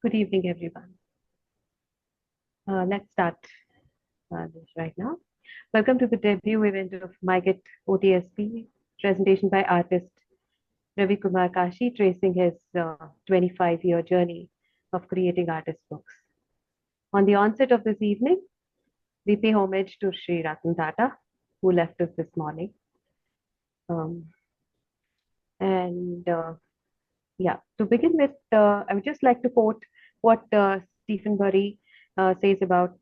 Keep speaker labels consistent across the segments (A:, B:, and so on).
A: Good evening, everyone. Let's start this right now. Welcome to the debut event of MIC OTSP, presentation by artist Ravikumar Kashi, tracing his 25-year journey of creating artist books. On the onset of this evening, we pay homage to Sri Ratan Tata, who left us this morning. To begin with, I would just like to quote what Stephen Bury says about,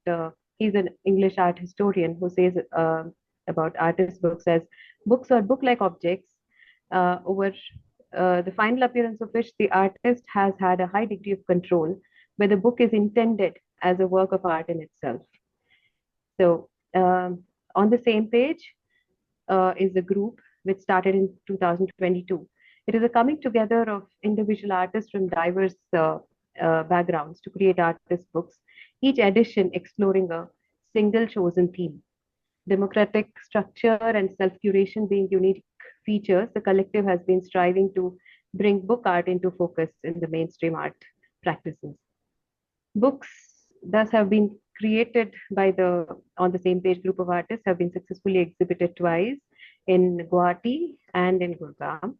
A: he's an English art historian who says about artist books as books are book-like objects over the final appearance of which the artist has had a high degree of control, where the book is intended as a work of art in itself. So on the same page is a group which started in 2022. It is a coming together of individual artists from diverse backgrounds to create artist books, each edition exploring a single chosen theme. Democratic structure and self-curation being unique features, the collective has been striving to bring book art into focus in the mainstream art practices. Books thus have been created by the on the same page group of artists have been successfully exhibited twice in Guwahati and in Gurgaon.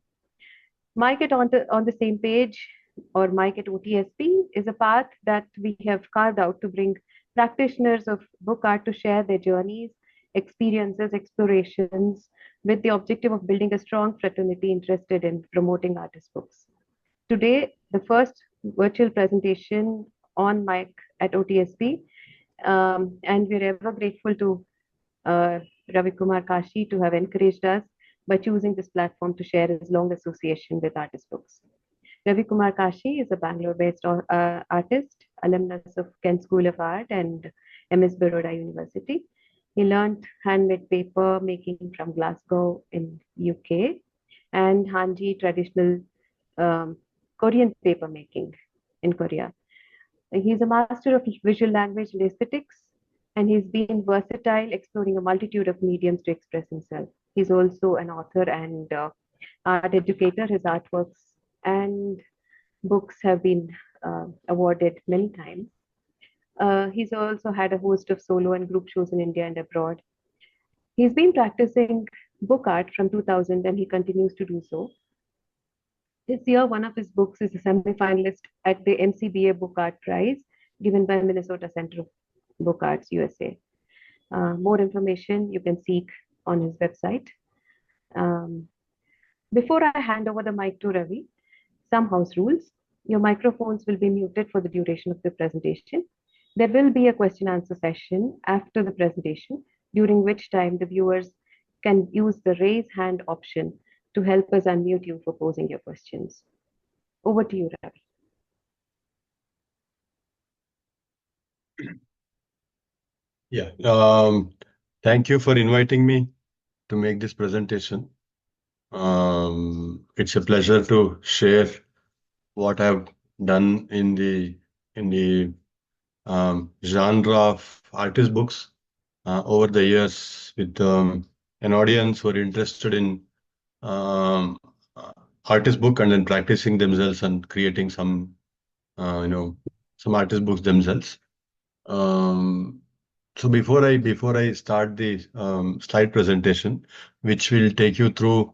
A: MIC on the same page, or MIC OTSP, is a path that we have carved out to bring practitioners of book art to share their journeys, experiences, explorations, with the objective of building a strong fraternity interested in promoting artist books. Today, the first virtual presentation on MIC at OTSP, and we're ever grateful to Ravikumar Kashi to have encouraged us by choosing this platform to share his long association with artist books. Ravikumar Kashi is a Bangalore-based artist, alumnus of Kent School of Art and MS Baroda University. He learned handmade paper making from Glasgow in UK and Hanji traditional Korean paper making in Korea. He's a master of visual language and aesthetics, and he's been versatile, exploring a multitude of mediums to express himself. He's also an author and art educator. His artworks and books have been awarded many times. He's also had a host of solo and group shows in India and abroad. He's been practicing book art from 2000 and he continues to do so. This year, one of his books is a semi-finalist at the MCBA Book Art Prize given by Minnesota Center of Book Arts, USA. More information you can seek on his website. Before I hand over the mic to Ravi, some house rules. Your microphones will be muted for the duration of the presentation. There will be a question answer session after the presentation, during which time the viewers can use the raise hand option to help us unmute you for posing your questions. Over to you, Ravi.
B: Yeah, thank you for inviting me to make this presentation. It's a pleasure to share what I've done in the genre of artist books over the years with an audience who are interested in artist book and then practicing themselves and creating some artist books themselves. So before I start the slide presentation, which will take you through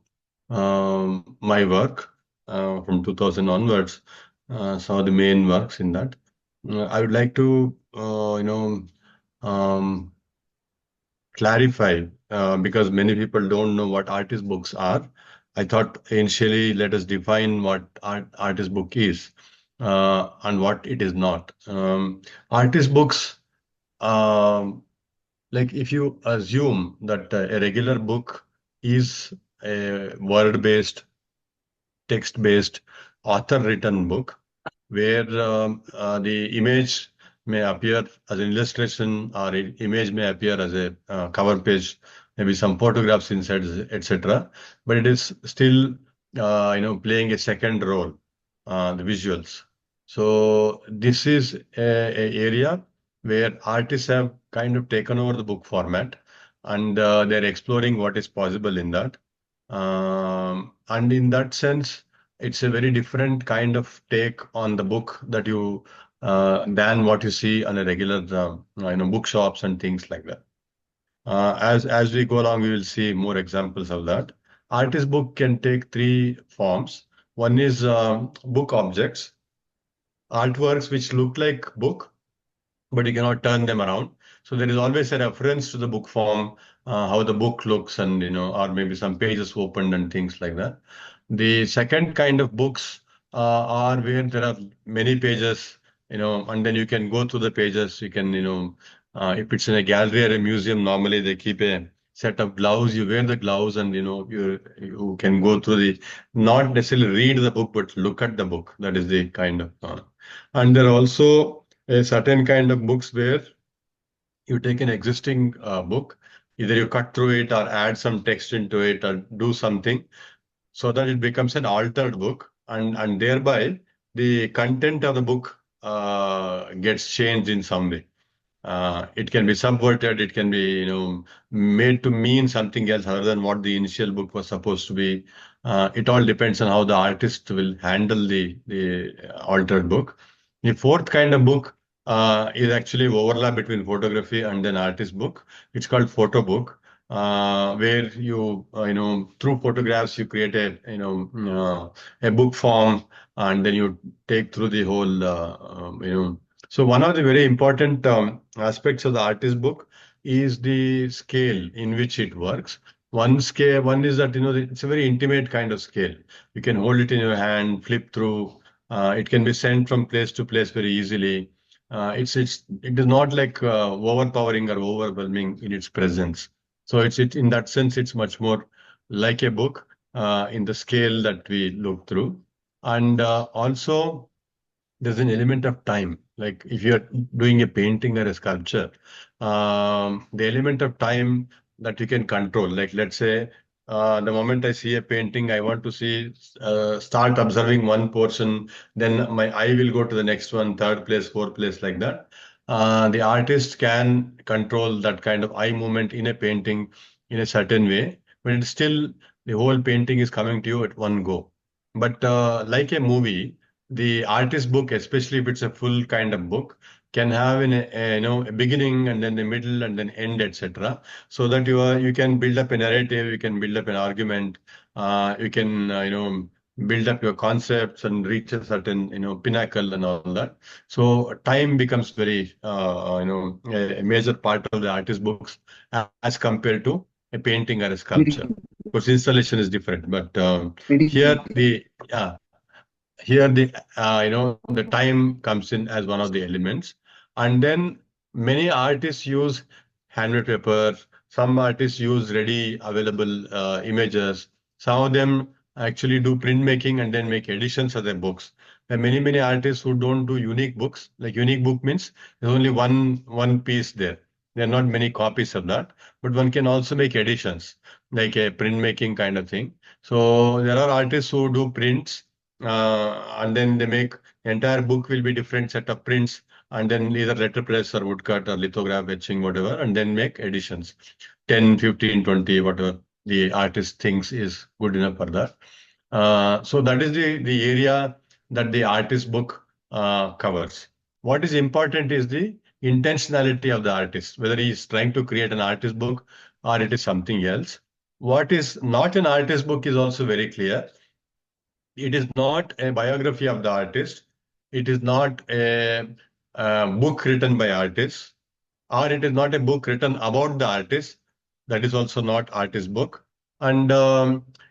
B: my work from 2000 onwards, some of the main works in that, I would like to clarify because many people don't know what artist books are. I thought initially let us define what artist book is and what it is not. Artist books, like if you assume that a regular book is a word-based, text-based, author-written book, where the image may appear as an illustration or image may appear as a cover page, maybe some photographs inside, etc. But it is still, playing a second role, the visuals. So this is a area where artists have kind of taken over the book format and they're exploring what is possible in that. And in that sense, it's a very different kind of take on the book that you than what you see on a regular, bookshops and things like that. As we go along, we will see more examples of that. Artist book can take three forms. One is book objects, artworks which look like book, but you cannot turn them around. So there is always a reference to the book form, how the book looks, and or maybe some pages opened and things like that. The second kind of books are where there are many pages, and then you can go through the pages. You can, if it's in a gallery or a museum, normally they keep a set of gloves. You wear the gloves, and you can go through the, not necessarily read the book, but look at the book. That is the kind of. And there are also a certain kind of books where you take an existing book, either you cut through it or add some text into it or do something so that it becomes an altered book, and thereby the content of the book gets changed in some way. It can be subverted, it can be, made to mean something else other than what the initial book was supposed to be. It all depends on how the artist will handle the altered book. The fourth kind of book is actually overlap between photography and an artist book. It's called photo book, where through photographs you create a book form, and then you take through the whole, so one of the very important aspects of the artist book is the scale in which it works. One is that it's a very intimate kind of scale. You can hold it in your hand, flip through. It can be sent from place to place very easily. It is not like overpowering or overwhelming in its presence. So it in that sense it's much more like a book in the scale that we look through, and also there's an element of time. Like if you're doing a painting or a sculpture, the element of time that you can control. Like let's say, the moment I see a painting, I want to start observing one portion, then my eye will go to the next one, third place, fourth place, like that. The artist can control that kind of eye movement in a painting in a certain way, but it's still the whole painting is coming to you at one go. But like a movie, the artist book, especially if it's a full kind of book, can have a beginning and then the middle and then end, etc. So that you can build up a narrative, you can build up an argument, you can build up your concepts and reach a certain pinnacle and all that. So time becomes very a major part of the artist books as compared to a painting or a
C: Very,
B: sculpture. Because installation is different, but
C: very,
B: here the yeah, here the time comes in as one of the elements, and then many artists use handmade paper. Some artists use ready available images. Some of them actually do printmaking and then make editions of their books. There are many artists who don't do unique books. Like unique book means there's only one piece there. There are not many copies of that, but one can also make editions, like a printmaking kind of thing. So there are artists who do prints, and then they make entire book will be different set of prints, and then either letterpress or woodcut or lithograph, etching, whatever, and then make editions, 10, 15, 20, whatever the artist thinks is good enough for that. So that is the area that the artist book covers. What is important is the intentionality of the artist, whether he is trying to create an artist book or it is something else. What is not an artist book is also very clear. It is not a biography of the artist. It is not a book written by artists, or it is not a book written about the artist. That is also not artist book, and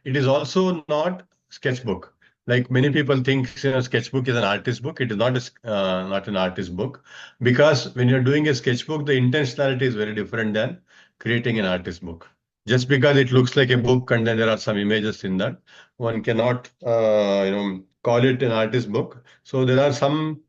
B: it is also not sketchbook. Like many people think, sketchbook is an artist book. It is not an artist book, because when you're doing a sketchbook, the intentionality is very different than creating an artist book. Just because it looks like a book and then there are some images in that, one cannot call it an artist book. So there are some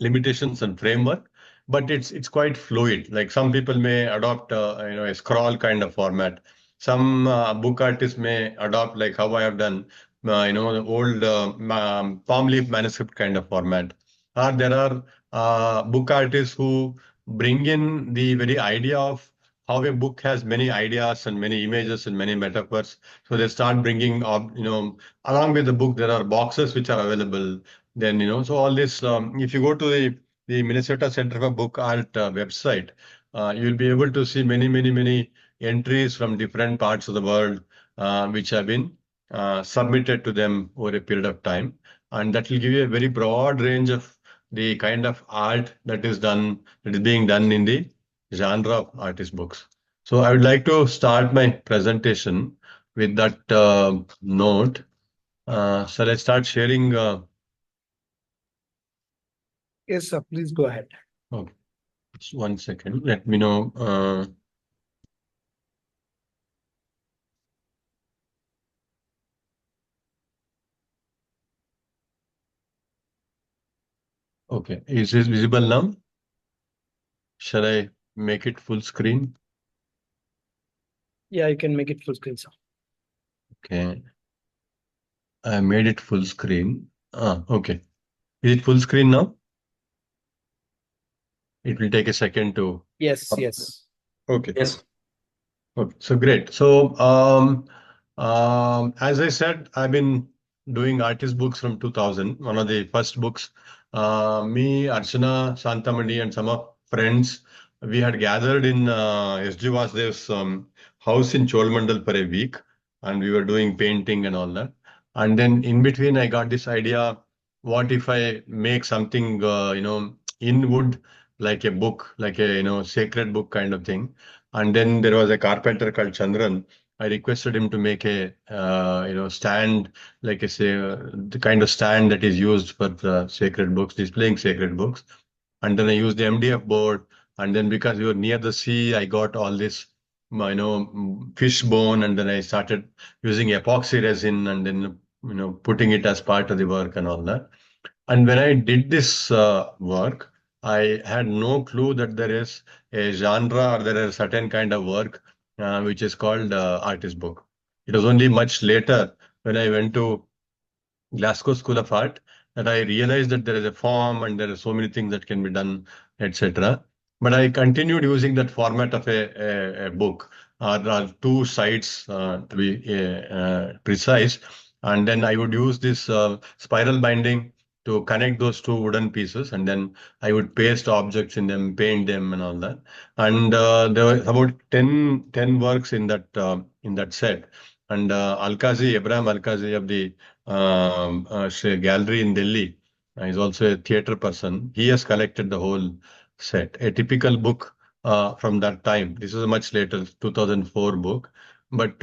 B: limitations and framework, but it's quite fluid. Like some people may adopt a scroll kind of format. Some book artists may adopt, like how I have done, the old palm leaf manuscript kind of format. Or there are book artists who bring in the very idea of how a book has many ideas and many images and many metaphors. So they start bringing up, along with the book, there are boxes which are available. Then, so all this, if you go to the Minnesota Center for Book Art website, you'll be able to see many, many, many entries from different parts of the world, which have been submitted to them over a period of time. And that will give you a very broad range of the kind of art that is being done in the genre of artist books. So I would like to start my presentation with that note. Shall I start sharing?
C: Yes, sir. Please go ahead.
B: Okay, just 1 second. Let me know. Okay, is this visible now? Shall I make it full screen?
C: Yeah, you can make it full screen, sir.
B: Okay, I made it full screen. Okay. Is it full screen now? It will take a second to.
C: Yes, yes.
B: Okay.
D: Yes.
B: Okay, so great. So, as I said, I've been doing artist books from 2000. One of the first books, me, Archana, Santamani, and some of friends, we had gathered in S.G. Vasudev's house in Cholmandal for a week, and we were doing painting and all that. And then in between, I got this idea: what if I make something, in wood, like a book, like a sacred book kind of thing. And then there was a carpenter called Chandran. I requested him to make a stand, like I say, the kind of stand that is used for the sacred books, displaying sacred books. And then I used the MDF board. And then because we were near the sea, I got all this, fish bone. And then I started using epoxy resin and then putting it as part of the work and all that. And when I did this work, I had no clue that there is a genre or there is a certain kind of work which is called artist book. It was only much later when I went to Glasgow School of Art that I realized that there is a form and there are so many things that can be done, etc. But I continued using that format of a book, or two sides to be precise. And then I would use this spiral binding to connect those two wooden pieces, and then I would paste objects in them, paint them, and all that. And there were about 10 works in that set. And Abraham Alkazi of the say gallery in Delhi. He's also a theater person. He has collected the whole set. A typical book from that time. This is a much later 2004 book. But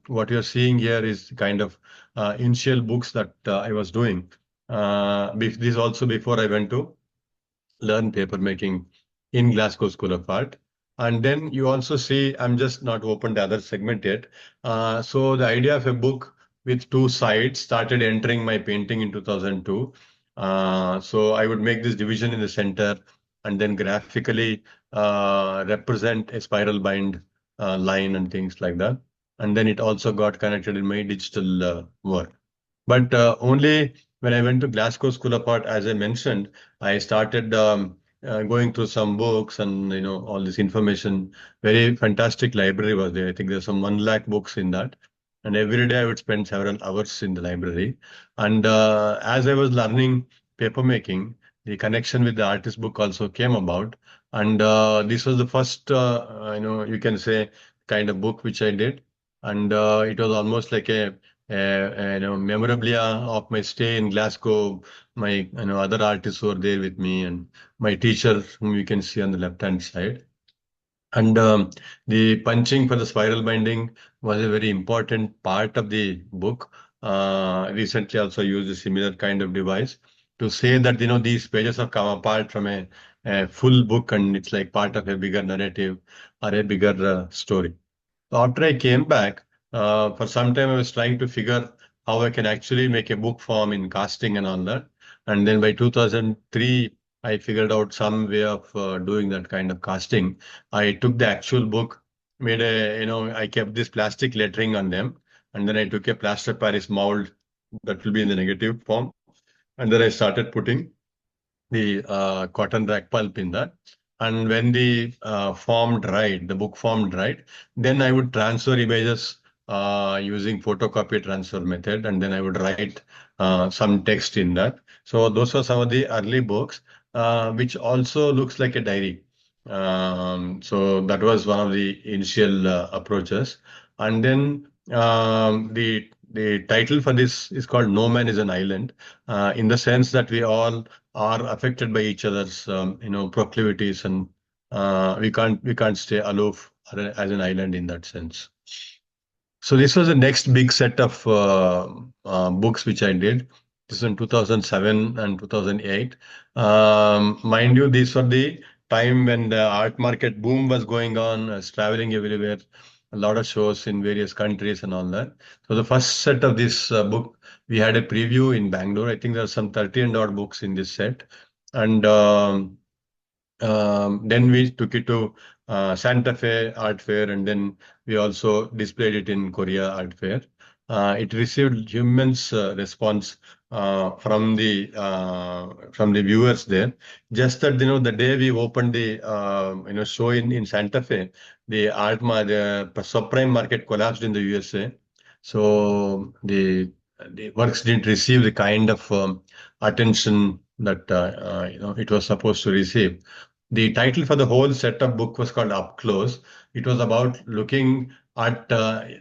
B: what you're seeing here is kind of initial books that I was doing. This also before I went to learn paper making in Glasgow School of Art. And then you also see, I'm just not opened the other segment yet. So the idea of a book with two sides started entering my painting in 2002. So I would make this division in the center and then graphically represent a spiral bind line and things like that. And then it also got connected in my digital work. But only when I went to Glasgow School of Art, as I mentioned, I started going through some books and all this information. Very fantastic library was there. I think there's some 1 lakh books in that, and every day I would spend several hours in the library. And as I was learning paper making, the connection with the artist book also came about. And this was the first, you can say, kind of book which I did, and it was almost like a memorabilia of my stay in Glasgow. My other artists were there with me, and my teacher, whom you can see on the left-hand side. And the punching for the spiral binding was a very important part of the book. Recently, also used a similar kind of device to say that these pages have come apart from a full book, and it's like part of a bigger narrative or a bigger story. So after I came back, for some time I was trying to figure how I can actually make a book form in casting and all that. And then by 2003, I figured out some way of doing that kind of casting. I took the actual book, made I kept this plastic lettering on them, and then I took a plaster Paris mold that will be in the negative form. And then I started putting the cotton rag pulp in that. And when the form dried, the book form dried, then I would transfer images using photocopy transfer method, and then I would write some text in that. So those were some of the early books, which also looks like a diary. So that was one of the initial approaches. And then the title for this is called "No Man is an Island," in the sense that we all are affected by each other's proclivities, and we can't stay aloof as an island in that sense. So this was the next big set of books which I did. This is in 2007 and 2008. Mind you, these were the time when the art market boom was going on. I was traveling everywhere, a lot of shows in various countries and all that. So the first set of this book, we had a preview in Bangalore. I think there are some 30 and odd books in this set. And then we took it to Santa Fe Art Fair, and then we also displayed it in Korea Art Fair. It received immense response from the viewers there. Just that the day we opened the show in Santa Fe, the subprime market collapsed in the USA. So the works didn't receive the kind of attention that it was supposed to receive. The title for the whole setup book was called Up Close. It was about looking at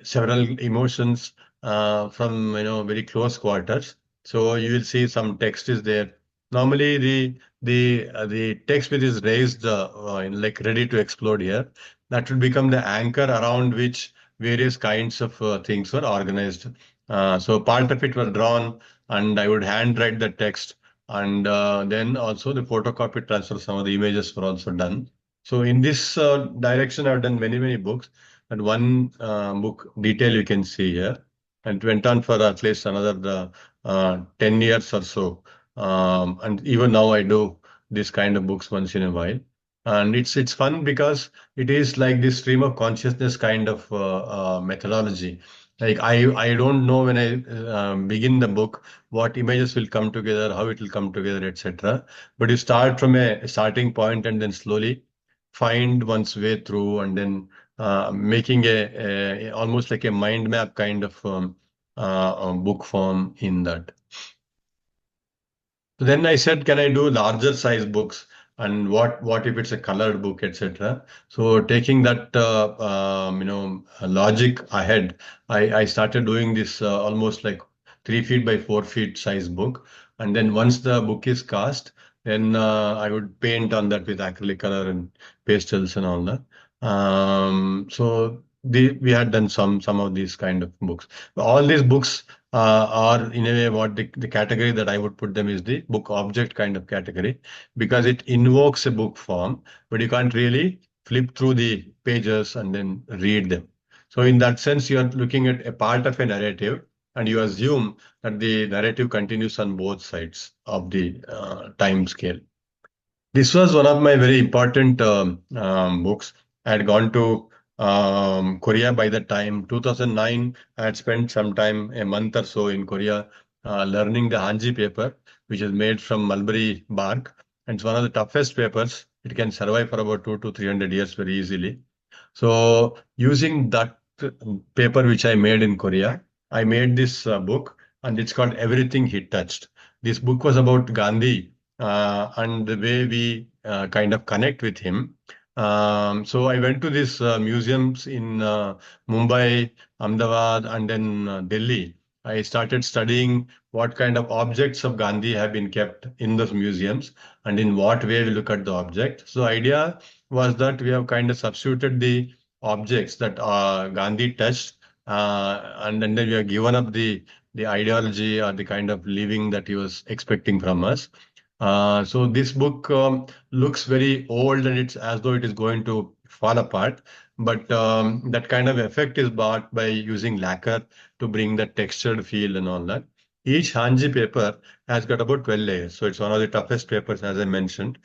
B: several emotions from very close quarters. So you will see some text is there. Normally the text which is raised like ready to explode here, that will become the anchor around which various kinds of things were organized. So part of it was drawn, and I would handwrite the text, and then also the photocopy transfer, some of the images were also done. So in this direction, I've done many books, and one book detail you can see here, and it went on for at least another 10 years or so. And even now I do this kind of books once in a while. And it's fun because it is like this stream of consciousness kind of methodology. Like I don't know when I begin the book what images will come together, how it will come together, etc. But you start from a starting point and then slowly find one's way through, and then making a almost like a mind map kind of book form in that. So then I said, can I do larger size books? And what if it's a colored book, etc. So taking that logic ahead, I started doing this almost like 3 feet by 4 feet size book. And then once the book is cast, then I would paint on that with acrylic color and pastels and all that. We had done some of these kind of books. All these books or in a way what the category that I would put them is the book object kind of category, because it invokes a book form, but you can't really flip through the pages and then read them. So in that sense, you are looking at a part of a narrative, and you assume that the narrative continues on both sides of the time scale. This was one of my very important books. I had gone to Korea by the time 2009. I had spent some time, a month or so in Korea, learning the Hanji paper, which is made from mulberry bark. And it's one of the toughest papers. It can survive for about 200 to 300 years very easily. So using that paper which I made in Korea, I made this book, and it's called Everything He Touched. This book was about Gandhi and the way we kind of connect with him. So I went to these museums in Mumbai, Ahmedabad, and then Delhi. I started studying what kind of objects of Gandhi have been kept in those museums, and in what way we look at the object. So the idea was that we have kind of substituted the objects that Gandhi touched, and then we have given up the ideology or the kind of living that he was expecting from us. So this book looks very old, and it's as though it is going to fall apart. But that kind of effect is brought by using lacquer to bring the textured feel and all that. Each Hanji paper has got about 12 layers. So it's one of the toughest papers, as I mentioned.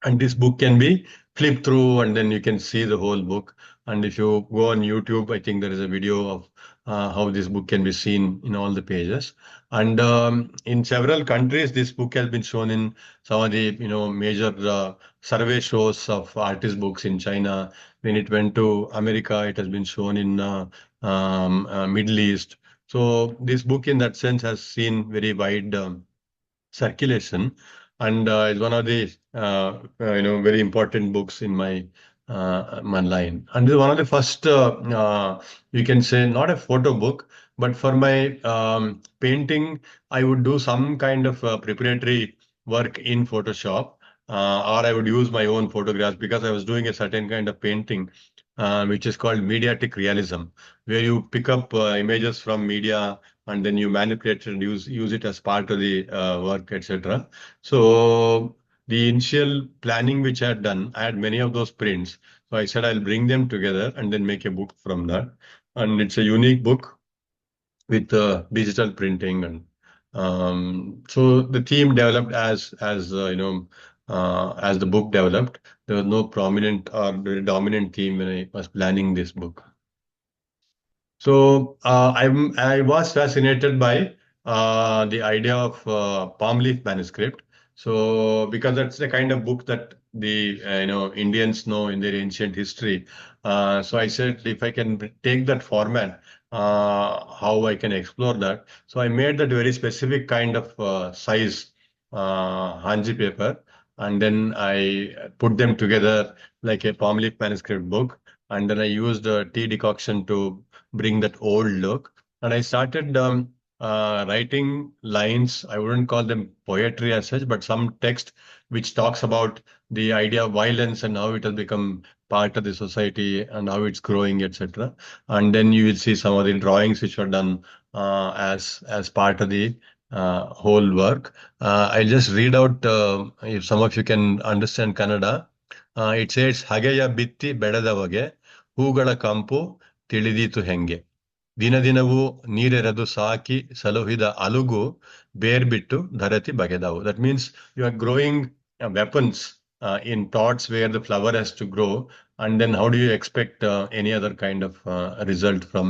B: And this book can be flipped through, and then you can see the whole book. And if you go on YouTube, I think there is a video of how this book can be seen in all the pages. And in several countries, this book has been shown in some of the major survey shows of artist books in China. When it went to America, it has been shown in Middle East. So this book, in that sense, has seen very wide circulation, and is one of the very important books in my line. And this is one of the first you can say not a photo book, but for my painting, I would do some kind of preparatory work in Photoshop, or I would use my own photographs because I was doing a certain kind of painting. Which is called mediatic realism, where you pick up images from media and then you manipulate and use it as part of the work, etc. So the initial planning which I had done, I had many of those prints. So I said I'll bring them together and then make a book from that. And it's a unique book with digital printing, and so the theme developed as the book developed. There was no prominent or very dominant theme when I was planning this book. So I was fascinated by the idea of palm leaf manuscript. So because that's the kind of book that the Indians know in their ancient history. So I said if I can take that format, how I can explore that. So I made that very specific kind of size Hanji paper, and then I put them together like a palm leaf manuscript book, and then I used tea decoction to bring that old look. And I started writing lines. I wouldn't call them poetry as such, but some text which talks about the idea of violence and how it has become part of the society and how it's growing, etc. And then you will see some of the drawings which were done as part of the whole work. I'll just read out if some of you can understand Kannada. It says, "ಹಗೆಯ ಬಿತ್ತಿ ಬೆಳೆದವಗೆ ಹೂಗಳ ಕಂಪು ತಿಳಿದೀತು ಹೆಂಗೆ. ದಿನ ದಿನವೂ ನೀರೆರೆದು ಸಾಕಿ ಸಲುಹಿದ ಅಲುಗು ಬೇರ್ಬಿಟ್ಟು ಧರತಿ ಬಗೆದವು." That means you are growing weapons in pots where the flower has to grow, and then how do you expect any other kind of result from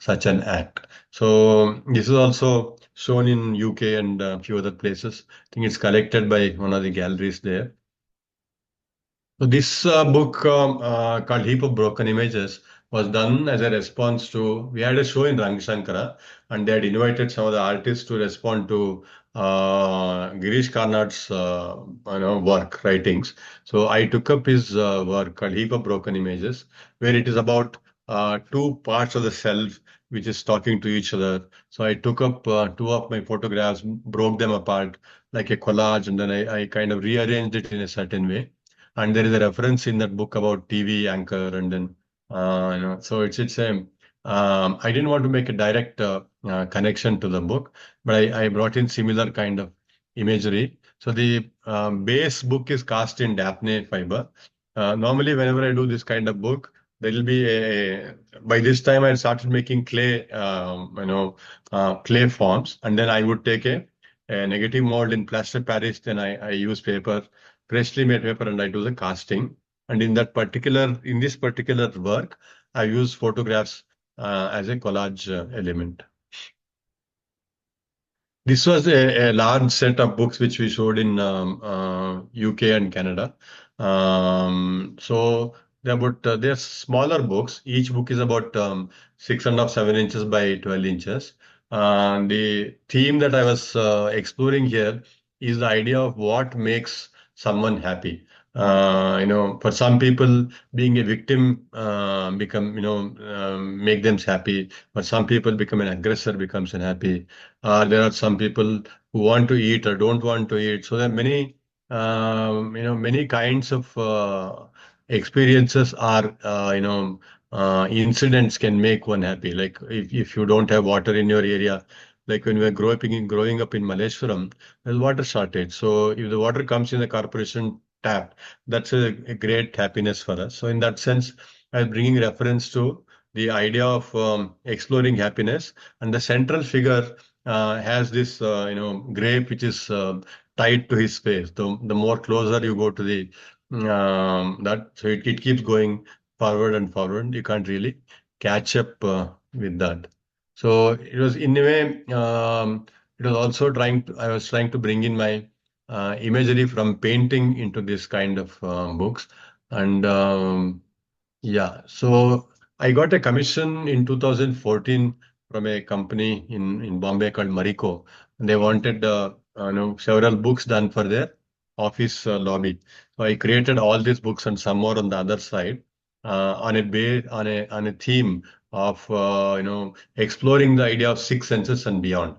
B: such an act? So this is also shown in UK and a few other places. I think it's collected by one of the galleries there. So this book called Heap of Broken Images was done as a response to, we had a show in Rangshankara, and they had invited some of the artists to respond to Girish Karnad's work, writings. So I took up his work called Heap of Broken Images, where it is about two parts of the self which is talking to each other. So I took up two of my photographs, broke them apart like a collage, and then I kind of rearranged it in a certain way. And there is a reference in that book about TV anchor, and then so it's a I didn't want to make a direct connection to the book, but I brought in similar kind of imagery. So the base book is cast in Daphne fiber. Normally, whenever I do this kind of book, there will be by this time I started making clay, clay forms, and then I would take a negative mold in plaster Paris. Then I use paper, freshly made paper, and I do the casting. And in this particular work, I use photographs as a collage element. This was a large set of books which we showed in UK and Canada. So they're smaller books. Each book is about 6.5, 7 inches by 12 inches. The theme that I was exploring here is the idea of what makes someone happy. For some people, being a victim make them happy. For some people, become an aggressor becomes unhappy. There are some people who want to eat or don't want to eat. So there are many kinds of experiences or incidents can make one happy. Like if you don't have water in your area, like when we were growing up in Malleshwaram, there's water shortage. So if the water comes in the corporation tap, that's a great happiness for us. So in that sense, I'm bringing reference to the idea of exploring happiness, and the central figure has this grape which is tied to his face. The more closer you go to the that, so it keeps going forward and forward. You can't really catch up with that. So it was in a way, it was also I was trying to bring in my imagery from painting into this kind of books. And yeah, so I got a commission in 2014 from a company in Bombay called Marico. And they wanted several books done for their office lobby. So I created all these books and some more on the other side on a theme of exploring the idea of six senses and beyond.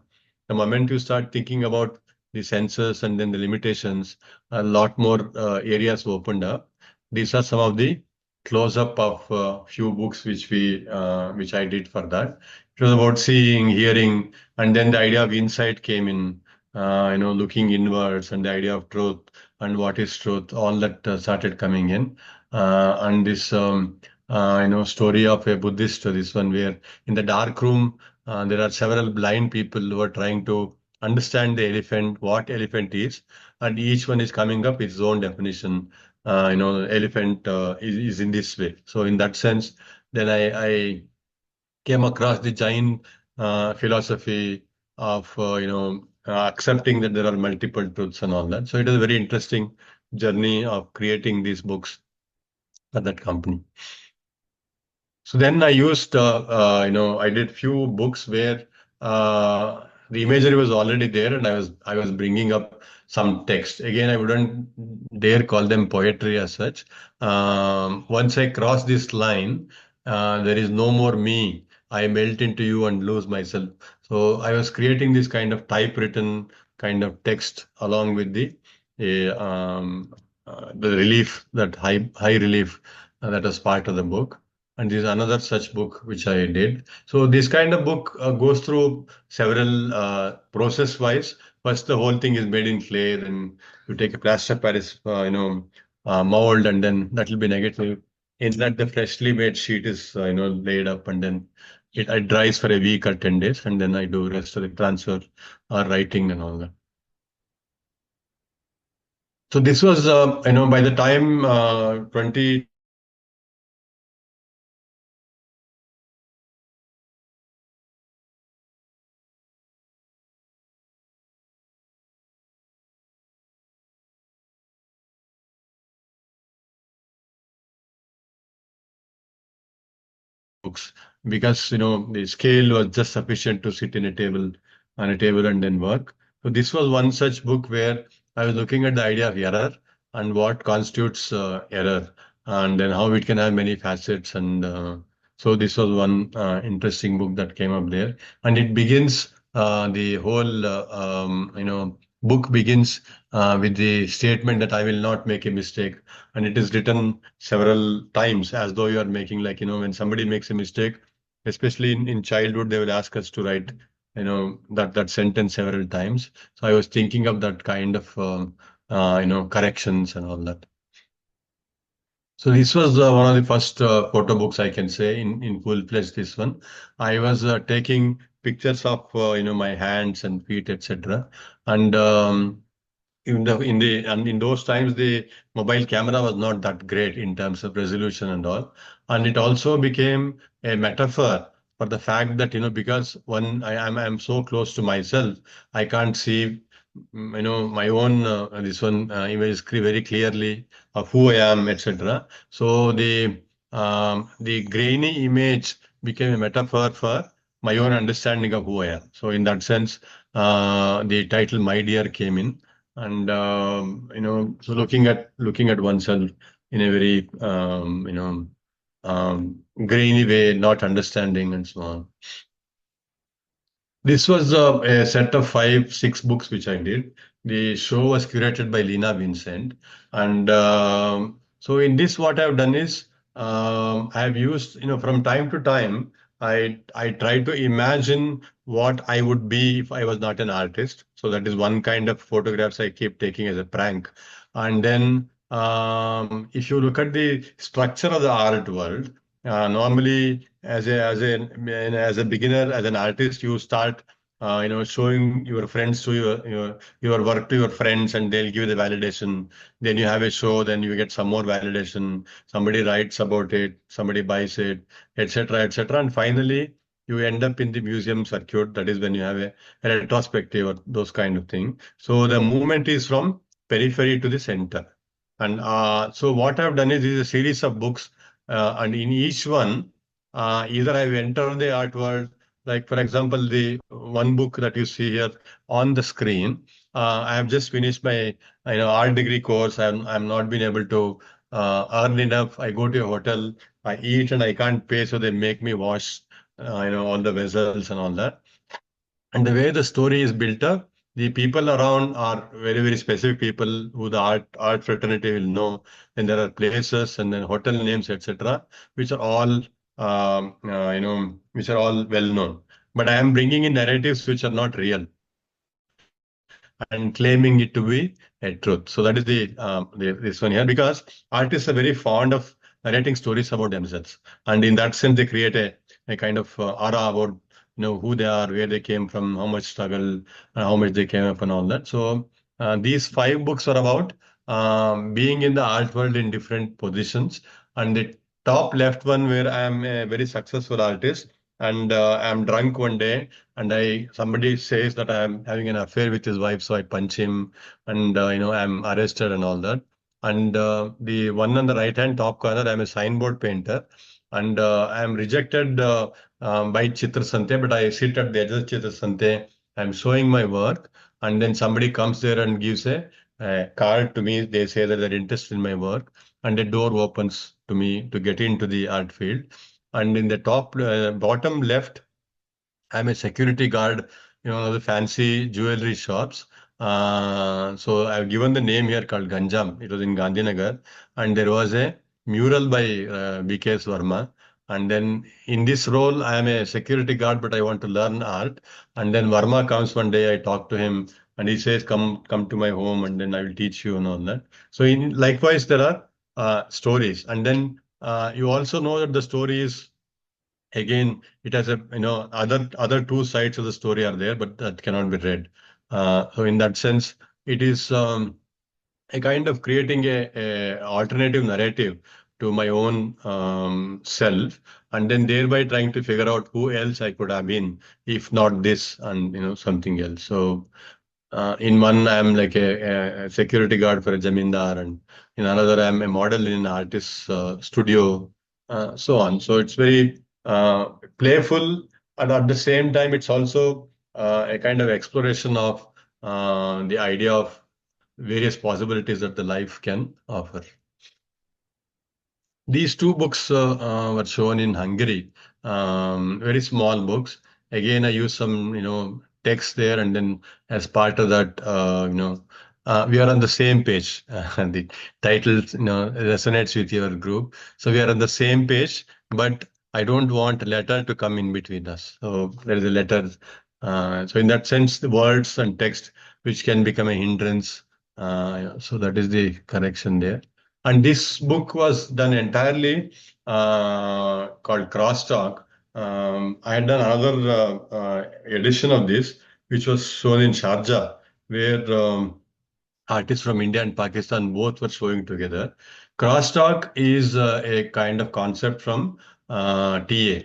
B: The moment you start thinking about the senses and then the limitations, a lot more areas opened up. These are some of the close up of few books which I did for that. It was about seeing, hearing, and then the idea of insight came in. Looking inwards and the idea of truth and what is truth. All that started coming in, and this story of a Buddhist. This one where in the dark room there are several blind people who are trying to understand the elephant, what elephant is, and each one is coming up with its own definition. The elephant is in this way. So in that sense, then I came across the Jain philosophy of accepting that there are multiple truths and all that. So it is a very interesting journey of creating these books for that company. So then I used, I did few books where the imagery was already there, and I was bringing up some text. Again, I wouldn't dare call them poetry as such. Once I cross this line, there is no more me. I melt into you and lose myself. So I was creating this kind of typewritten kind of text along with the relief, that high relief that was part of the book. And this is another such book which I did. So this kind of book goes through several process wise. First, the whole thing is made in clay, and you take a plaster of Paris, mold, and then that will be negative. In that, the freshly made sheet is laid up, and then it dries for a week or 10 days, and then I do rest of the transfer or writing and all that. So this was by the time 20 books, because the scale was just sufficient to sit in a table on a table and then work. So this was one such book where I was looking at the idea of error and what constitutes error, and then how it can have many facets. And so this was one interesting book that came up there, and it begins the whole book begins with the statement that I will not make a mistake, and it is written several times as though you are making, like, when somebody makes a mistake, especially in childhood, they will ask us to write that sentence several times. So I was thinking of that kind of corrections and all that. So this was one of the first photo books, I can say, in full-fledged. This one I was taking pictures of my hands and feet, etc. And in those times, the mobile camera was not that great in terms of resolution and all, and it also became a metaphor for the fact that because when I'm so close to myself, I can't see my own this one image very clearly of who I am, etc. So the grainy image became a metaphor for my own understanding of who I am. So in that sense, the title "My Dear" came in, and so looking at oneself in a very grainy way, not understanding and so on. This was a set of 5, 6 books which I did. The show was curated by Lena Vincent, and so in this, what I've done is I have used, from time to time, I try to imagine what I would be if I was not an artist. So that is one kind of photographs I keep taking as a prank, and then if you look at the structure of the art world. Normally, as a beginner, as an artist, you start, showing your friends to your work to your friends, and they'll give you the validation. Then you have a show, then you get some more validation. Somebody writes about it, somebody buys it, etc., etc. And finally, you end up in the museum circuit. That is when you have a retrospective or those kind of thing. So the movement is from periphery to the center. And so what I've done is a series of books, and in each one, either I've entered the art world, like for example, the one book that you see here on the screen. I have just finished my art degree course. I'm not been able to earn enough. I go to a hotel, I eat, and I can't pay, so they make me wash, all the vessels and all that. And the way the story is built up, the people around are very, very specific people who the art fraternity will know. And there are places and then hotel names, etc., which are all which are all well known. But I am bringing in narratives which are not real and claiming it to be a truth. So that is this one here, because artists are very fond of narrating stories about themselves, and in that sense they create a kind of aura about who they are, where they came from, how much struggle, how much they came up, and all that. So these five books are about being in the art world in different positions. And the top left one, where I am a very successful artist, and I'm drunk one day, and I somebody says that I'm having an affair with his wife, so I punch him, and I'm arrested and all that. And the one on the right hand top corner, I'm a signboard painter, and I'm rejected by Chitra Sante, but I sit at the edge of Chitra Sante. I'm showing my work, and then somebody comes there and gives a card to me. They say that they're interested in my work, and the door opens to me to get into the art field. And in the bottom left, I'm a security guard, the fancy jewelry shops. So I've given the name here called Ganjam. It was in Gandhinagar, and there was a mural by B.K.S. Verma. And then in this role, I am a security guard, but I want to learn art. And then Verma comes one day. I talk to him, and he says, "Come to my home, and then I will teach you and all that." So likewise, there are stories, and then you also know that the story is, again, it has a other two sides of the story are there, but that cannot be read. So in that sense, it is a kind of creating a alternative narrative to my own self, and then thereby trying to figure out who else I could have been if not this, and something else. So in one, I'm like a security guard for a zamindar, and in another, I'm a model in an artist's studio, so on. So it's very playful, and at the same time, it's also a kind of exploration of the idea of various possibilities that the life can offer. These two books were shown in Hungary, very small books. Again, I use some, text there, and then as part of that, we are on the same page. The title, resonates with your group, so we are on the same page. But I don't want a letter to come in between us. So there is a letter. So in that sense, the words and text which can become a hindrance. So that is the correction there. And this book was done entirely called Crosstalk. I had done another edition of this, which was shown in Sharjah, where artists from India and Pakistan both were showing together. Crosstalk is a kind of concept from TA,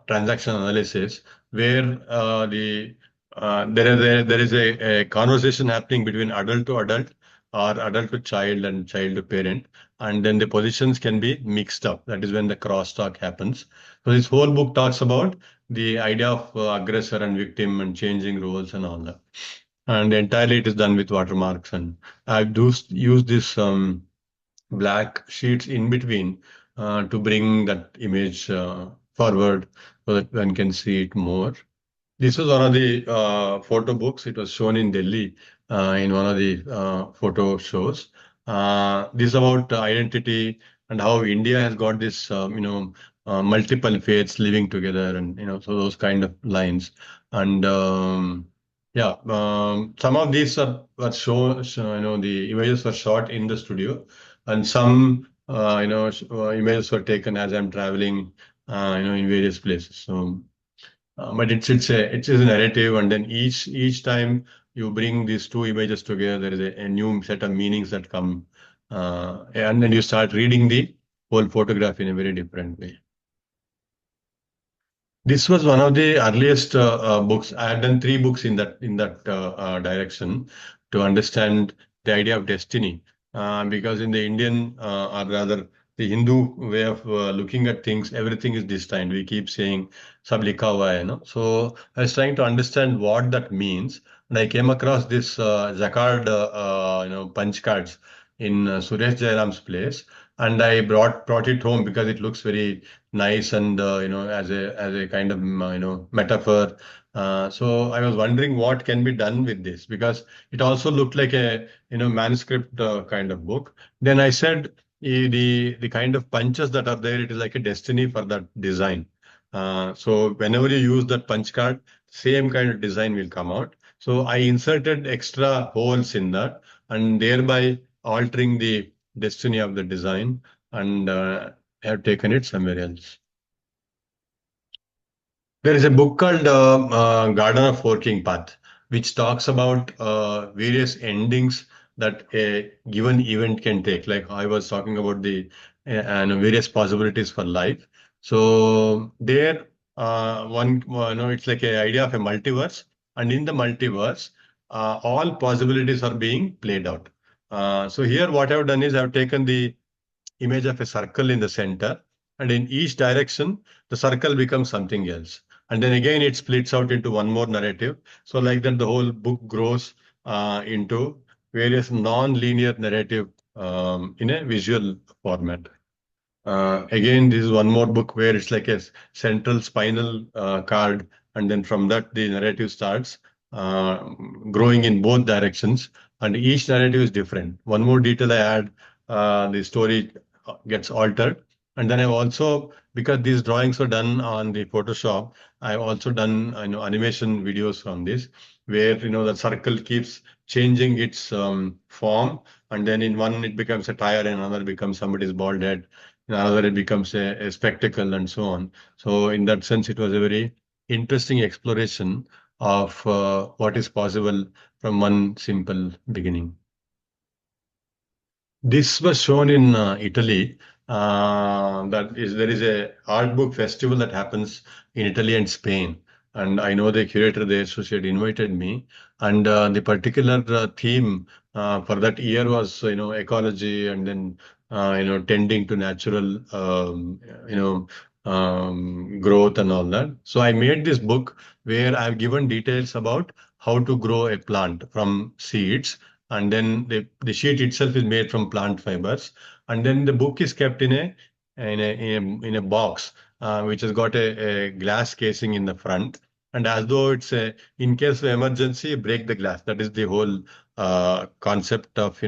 B: transaction analysis, where there is a conversation happening between adult to adult, or adult to child, and child to parent, and then the positions can be mixed up. That is when the crosstalk happens. So this whole book talks about the idea of aggressor and victim and changing roles and all that. And entirely it is done with watermarks. And I've used this black sheets in between to bring that image forward so that one can see it more. This was one of the photo books. It was shown in Delhi in one of the photo shows. This is about identity and how India has got this, multiple faiths living together, and so those kind of lines. And yeah, some of these were shown. The images were shot in the studio, and some, images were taken as I'm traveling, in various places. So. But it's a narrative, and then each time you bring these two images together, there is a new set of meanings that come, and then you start reading the whole photograph in a very different way. This was one of the earliest books. I had done three books in that direction to understand the idea of destiny. Because in the Indian, or rather the Hindu way of looking at things, everything is destined. We keep saying "Sab likha hua hai," So I was trying to understand what that means, and I came across this Jacquard, punch cards in Suresh Jairam's place, and I brought it home because it looks very nice and as a kind of metaphor. So I was wondering what can be done with this because it also looked like a manuscript kind of book. Then I said the kind of punches that are there, it is like a destiny for that design. So whenever you use that punch card, same kind of design will come out. So I inserted extra holes in that and thereby altering the destiny of the design and have taken it somewhere else. There is a book called Garden of Forking Path, which talks about various endings that a given event can take. Like I was talking about the and various possibilities for life. So there, it's like an idea of a multiverse, and in the multiverse, all possibilities are being played out. So here, what I've done is I've taken the image of a circle in the center, and in each direction, the circle becomes something else. And then again, it splits out into one more narrative. So, like that, the whole book grows into various non-linear narrative in a visual format. Again, this is one more book where it's like a central spinal card, and then from that the narrative starts uh, growing in both directions, and each narrative is different. One more detail I add, the story gets altered, and then I've also, because these drawings were done on the Photoshop, I've also done animation videos from this, where the circle keeps changing its form, and then in one it becomes a tire, and another becomes somebody's bald head, another it becomes a spectacle and so on. So in that sense, it was a very interesting exploration of what is possible from one simple beginning. This was shown in Italy. That is, there is a art book festival that happens in Italy and Spain, and I know the curator there, so she had invited me. And the particular theme for that year was, ecology, and then tending to natural, you know, growth and all that. So I made this book where I've given details about how to grow a plant from seeds, and then the sheet itself is made from plant fibers, and then the book is kept in a box which has got a glass casing in the front, and as though it's a, in case of emergency, break the glass. That is the whole concept of,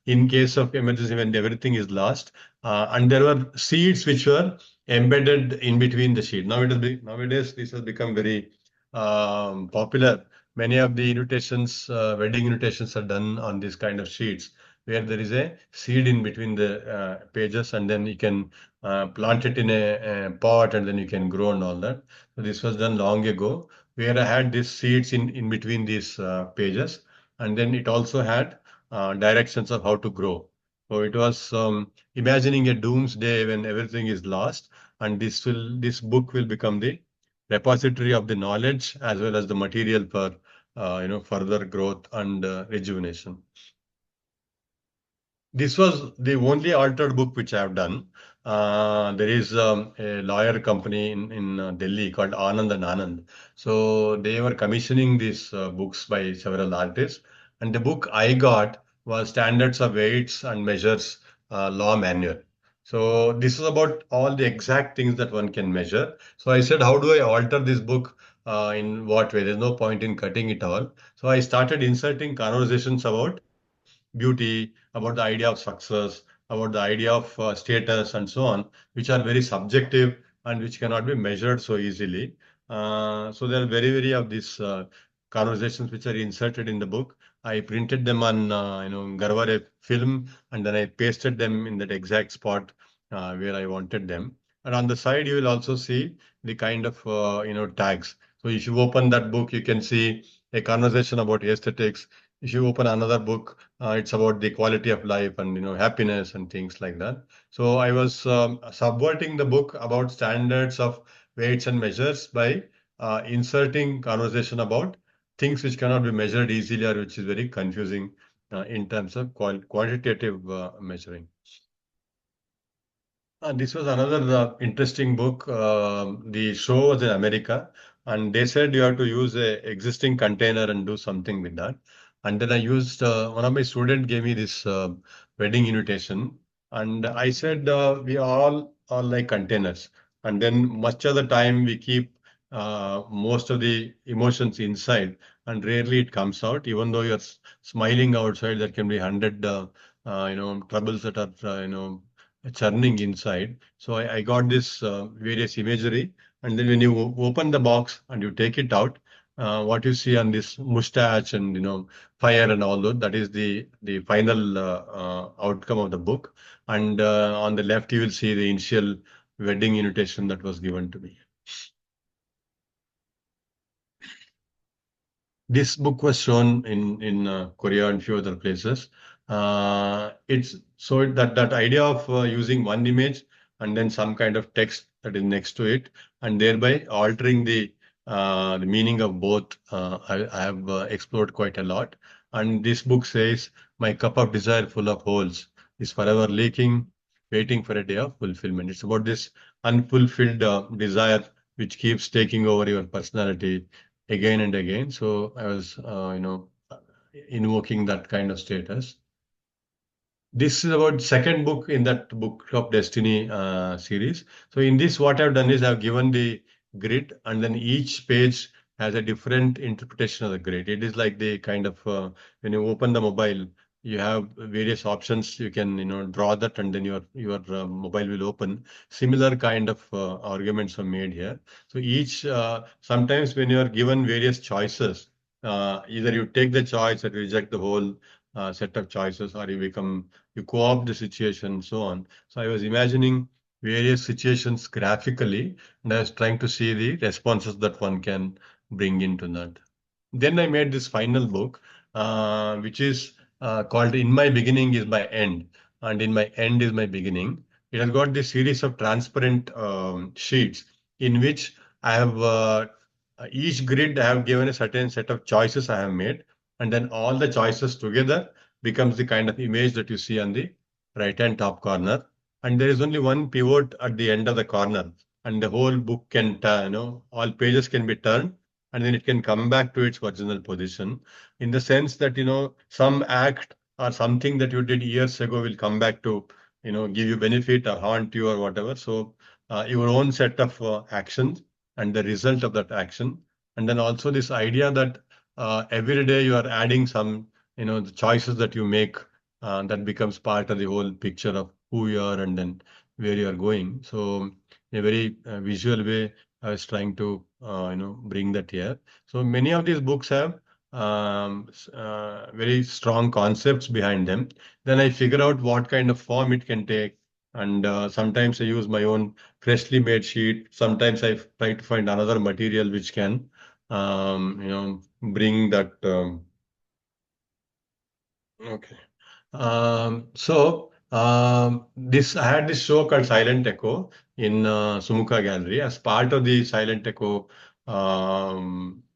B: in case of emergency, when everything is lost. And there were seeds which were embedded in between the sheet. Nowadays this has become very popular. Many of the invitations, wedding invitations are done on these kind of sheets where there is a seed in between the pages, and then you can plant it in a pot, and then you can grow and all that. So this was done long ago, where I had these seeds in between these pages, and then it also had directions of how to grow. So it was imagining a doomsday when everything is lost, and this book will become the repository of the knowledge as well as the material for further growth and rejuvenation. This was the only altered book which I have done. There is a lawyer company in Delhi called Anand and Anand. So they were commissioning these books by several artists. And the book I got was Standards of Weights and Measures Law Manual. So this is about all the exact things that one can measure. So I said, how do I alter this book? In what way? There's no point in cutting it all. So I started inserting conversations about beauty, about the idea of success, about the idea of status, and so on, which are very subjective and which cannot be measured so easily. So there are very of these conversations which are inserted in the book. I printed them on Garware film, and then I pasted them in that exact spot where I wanted them. And on the side, you will also see the kind of tags. So if you open that book, you can see a conversation about aesthetics. If you open another book, it's about the quality of life and happiness and things like that. So I was subverting the book about standards of weights and measures by inserting conversation about things which cannot be measured easily or which is very confusing in terms of quantitative measuring. This was another interesting book. The show was in America, and they said you have to use a existing container and do something with that. And then I used one of my students gave me this wedding invitation, and I said we all are like containers, and then much of the time we keep most of the emotions inside, and rarely it comes out. Even though you're smiling outside, there can be 100 troubles that are churning inside. So I got this various imagery, and then when you open the box and you take it out, what you see on this mustache and fire and all that, that is the final outcome of the book. And on the left, you will see the initial wedding invitation that was given to me. This book was shown in Korea and few other places. It's so that idea of using one image and then some kind of text that is next to it, and thereby altering the meaning of both. I have explored quite a lot. And this book says, "My cup of desire full of holes is forever leaking, waiting for a day of fulfillment." It's about this unfulfilled desire which keeps taking over your personality again and again. So I was, invoking that kind of status. This is about second book in that Book of Destiny series. So in this, what I've done is I've given the grid, and then each page has a different interpretation of the grid. It is like the kind of when you open the mobile, you have various options. You can draw that, and then your mobile will open. Similar kind of arguments are made here. So each sometimes when you are given various choices, either you take the choice or reject the whole set of choices, or you co-opt the situation, so on. So I was imagining various situations graphically, and I was trying to see the responses that one can bring into that. Then I made this final book, which is called "In My Beginning Is My End," and "In My End Is My Beginning." It has got this series of transparent sheets in which I have each grid I have given a certain set of choices I have made, and then all the choices together becomes the kind of image that you see on the right hand top corner. And there is only one pivot at the end of the corner, and the whole book can turn, all pages can be turned, and then it can come back to its original position, in the sense that some act or something that you did years ago will come back to give you benefit or haunt you or whatever. So your own set of actions and the result of that action, and then also this idea that every day you are adding some the choices that you make, that becomes part of the whole picture of who you are and then where you are going. So in a very visual way, I was trying to bring that here. So many of these books have very strong concepts behind them. Then I figure out what kind of form it can take, and sometimes I use my own freshly made sheet. Sometimes I try to find another material which can bring that. Okay. This I had this show called Silent Echo in Sumuka Gallery. As part of the Silent Echo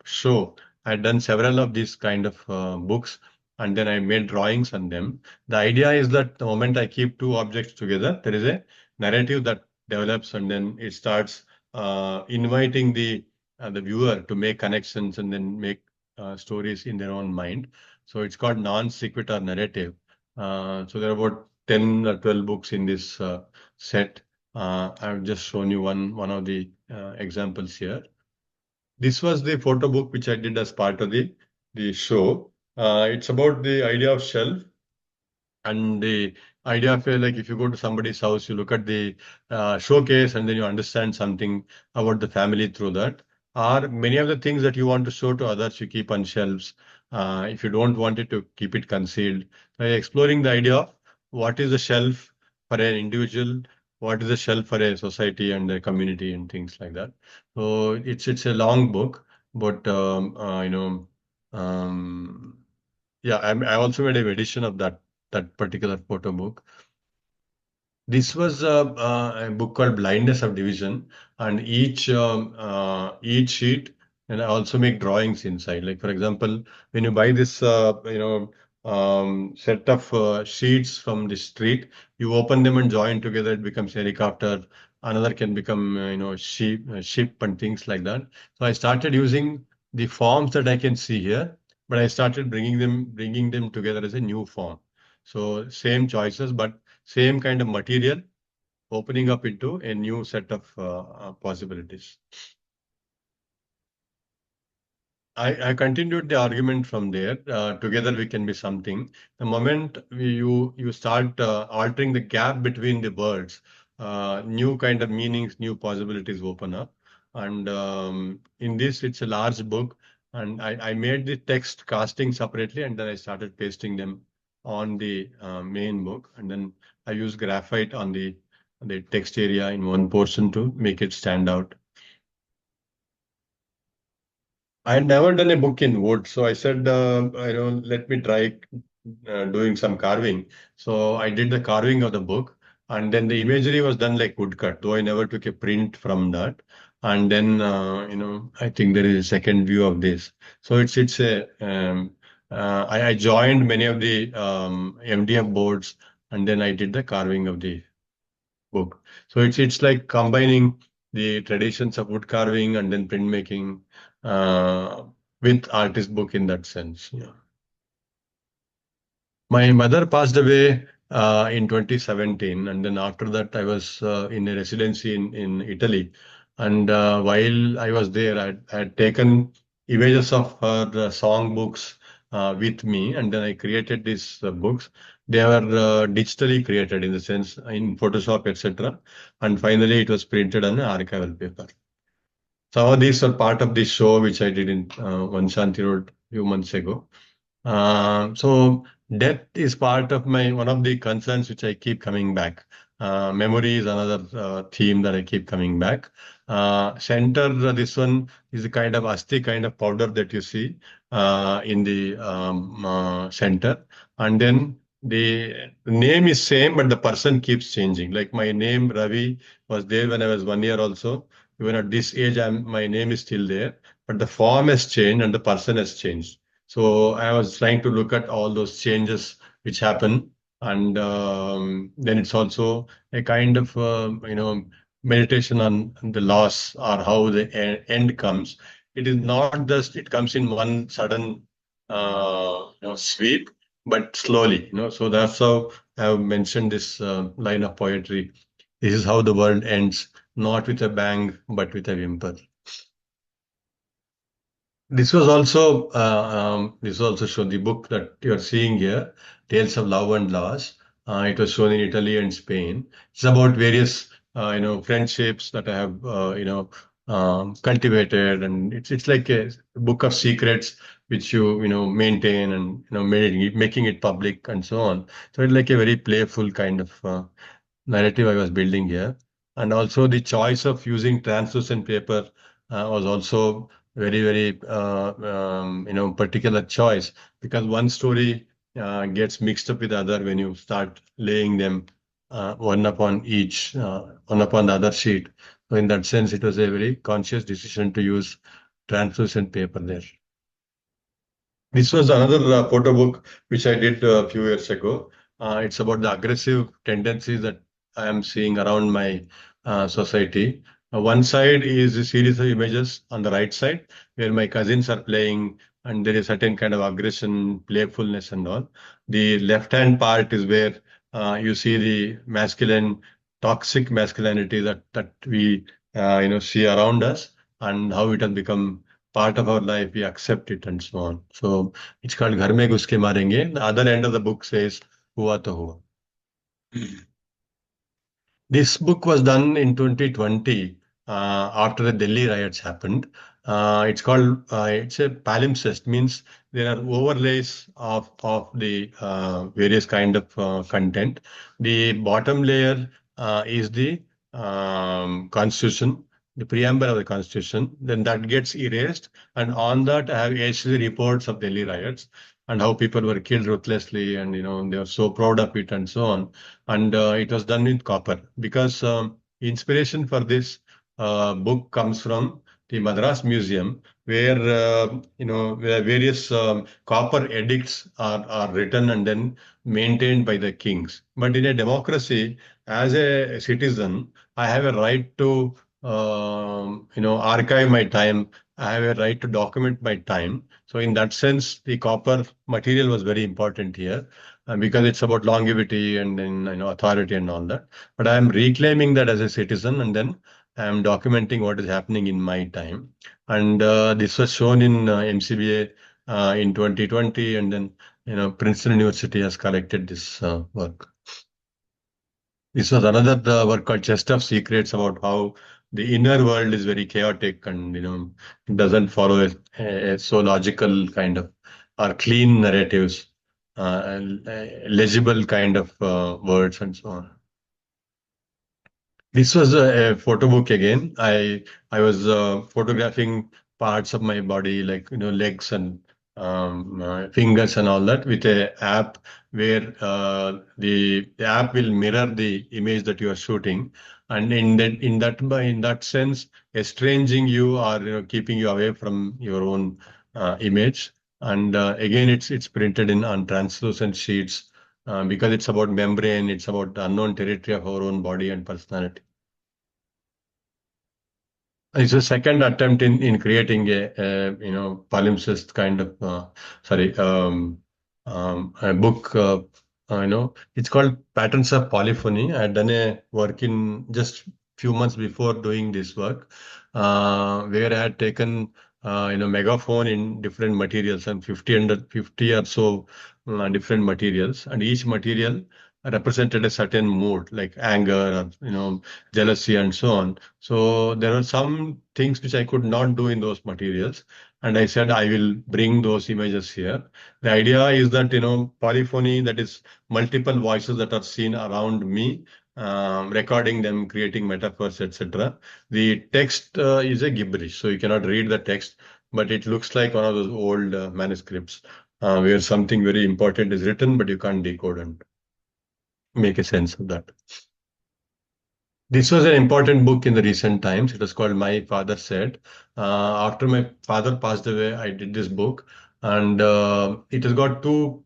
B: show, I had done several of these kind of books, and then I made drawings on them. The idea is that the moment I keep two objects together, there is a narrative that develops, and then it starts inviting the viewer to make connections and then make stories in their own mind. So it's called non sequitur narrative. So there are about 10 or 12 books in this set. I've just shown you one of the examples here. This was the photo book which I did as part of the show. It's about the idea of shelf, and the idea of like if you go to somebody's house, you look at the showcase and then you understand something about the family through that. Or many of the things that you want to show to others, you keep on shelves. If you don't want it to keep it concealed. By exploring the idea of what is the shelf for an individual, what is the shelf for a society and a community and things like that. So it's a long book, but yeah, I also made an edition of that particular photo book. This was a book called Blindness of Division, and each sheet, and I also make drawings inside. Like for example, when you buy this, set of sheets from the street, you open them and join together. It becomes helicopter. Another can become, ship and things like that. So I started using the forms that I can see here, but I started bringing them together as a new form. So same choices, but same kind of material opening up into a new set of possibilities. I continued the argument from there. Together we can be something. The moment you start altering the gap between the words, new kind of meanings, new possibilities open up. And in this, it's a large book, and I made the text casting separately, and then I started pasting them on the main book, and then I used graphite on the text area in one portion to make it stand out. I had never done a book in wood, so I said, let me try doing some carving. So I did the carving of the book, and then the imagery was done like woodcut, though I never took a print from that. And then, I think there is a second view of this. So it's a I joined many of the MDF boards, and then I did the carving of the book. So it's like combining the traditions of wood carving and then printmaking uh, with artist book in that sense. Yeah. My mother passed away in 2017, and then after that, I was in a residency in Italy. And while I was there, I had taken images of her song books with me, and then I created these books. They were digitally created in the sense in Photoshop, etc. And finally, it was printed on an archival paper. Some of these are part of this show which I did in One Shanti Road a few months ago. So death is part of my one of the concerns which I keep coming back. Memory is another theme that I keep coming back. Center, this one is a kind of asti kind of powder that you see in the center, and then the name is same, but the person keeps changing. Like my name Ravi was there when I was 1 year also. Even at this age, my name is still there, but the form has changed and the person has changed. So I was trying to look at all those changes which happen, and then it's also a kind of meditation on the loss or how the end comes. It is not just it comes in one sudden sweep, but slowly. So that's how I have mentioned this line of poetry. This is how the world ends, not with a bang, but with a whimper. This was also shown the book that you're seeing here, Tales of Love and Loss. It was shown in Italy and Spain. It's about various friendships that I have cultivated, and it's like a book of secrets which you maintain and making it public and so on. So it's like a very playful kind of narrative I was building here. And also the choice of using translucent paper was also very, particular choice, because one story gets mixed up with the other when you start laying them one upon the other sheet. So in that sense, it was a very conscious decision to use translucent paper there. This was another photo book which I did a few years ago. It's about the aggressive tendencies that I am seeing around my society. One side is a series of images on the right side where my cousins are playing and there is certain kind of aggression, playfulness and all. The left-hand part is where you see the masculine, toxic masculinity that we see around us and how it has become part of our life, we accept it and so on. So it's called Ghar mein Ghus ke marenge. The other end of the book says Hua to hua. This book was done in 2020 after the Delhi riots happened. It's a palimpsest, means there are overlays of the various kind of content. The bottom layer is the constitution, the preamble of the constitution. Then that gets erased, and on that I have actually reports of Delhi riots. and how people were killed ruthlessly, and they were so proud of it and so on. And it was done with copper because inspiration for this book comes from the Madras Museum, where where various copper edicts are written and then maintained by the kings. But in a democracy, as a citizen, I have a right to archive my time. I have a right to document my time. So in that sense, the copper material was very important here, because it's about longevity and then authority and all that. But I am reclaiming that as a citizen, and then I am documenting what is happening in my time. And this was shown in MCBA in 2020, and then Princeton University has collected this work. This was another work called Chest of Secrets, about how the inner world is very chaotic, and it doesn't follow a so logical kind of or clean narratives, and legible kind of words and so on. This was a photo book again. I was photographing parts of my body, like legs and fingers and all that, with a app where the app will mirror the image that you are shooting, and in that sense, estranging you, or keeping you away from your own image. And again, it's printed in on translucent sheets, because it's about membrane, it's about the unknown territory of our own body and personality. It's a second attempt in creating a palimpsest kind of a book. It's called Patterns of Polyphony. I had done a work in just few months before doing this work, where I had taken megaphone in different materials, and 50 or so different materials, and each material represented a certain mood, like anger, or jealousy and so on. So there are some things which I could not do in those materials, and I said I will bring those images here. The idea is that polyphony, that is multiple voices that are seen around me, recording them, creating metaphors, etc. The text is a gibberish, so you cannot read the text, but it looks like one of those old manuscripts, where something very important is written, but you can't decode and make a sense of that. This was an important book in the recent times. It was called My Father Said. After my father passed away, I did this book, and it has got two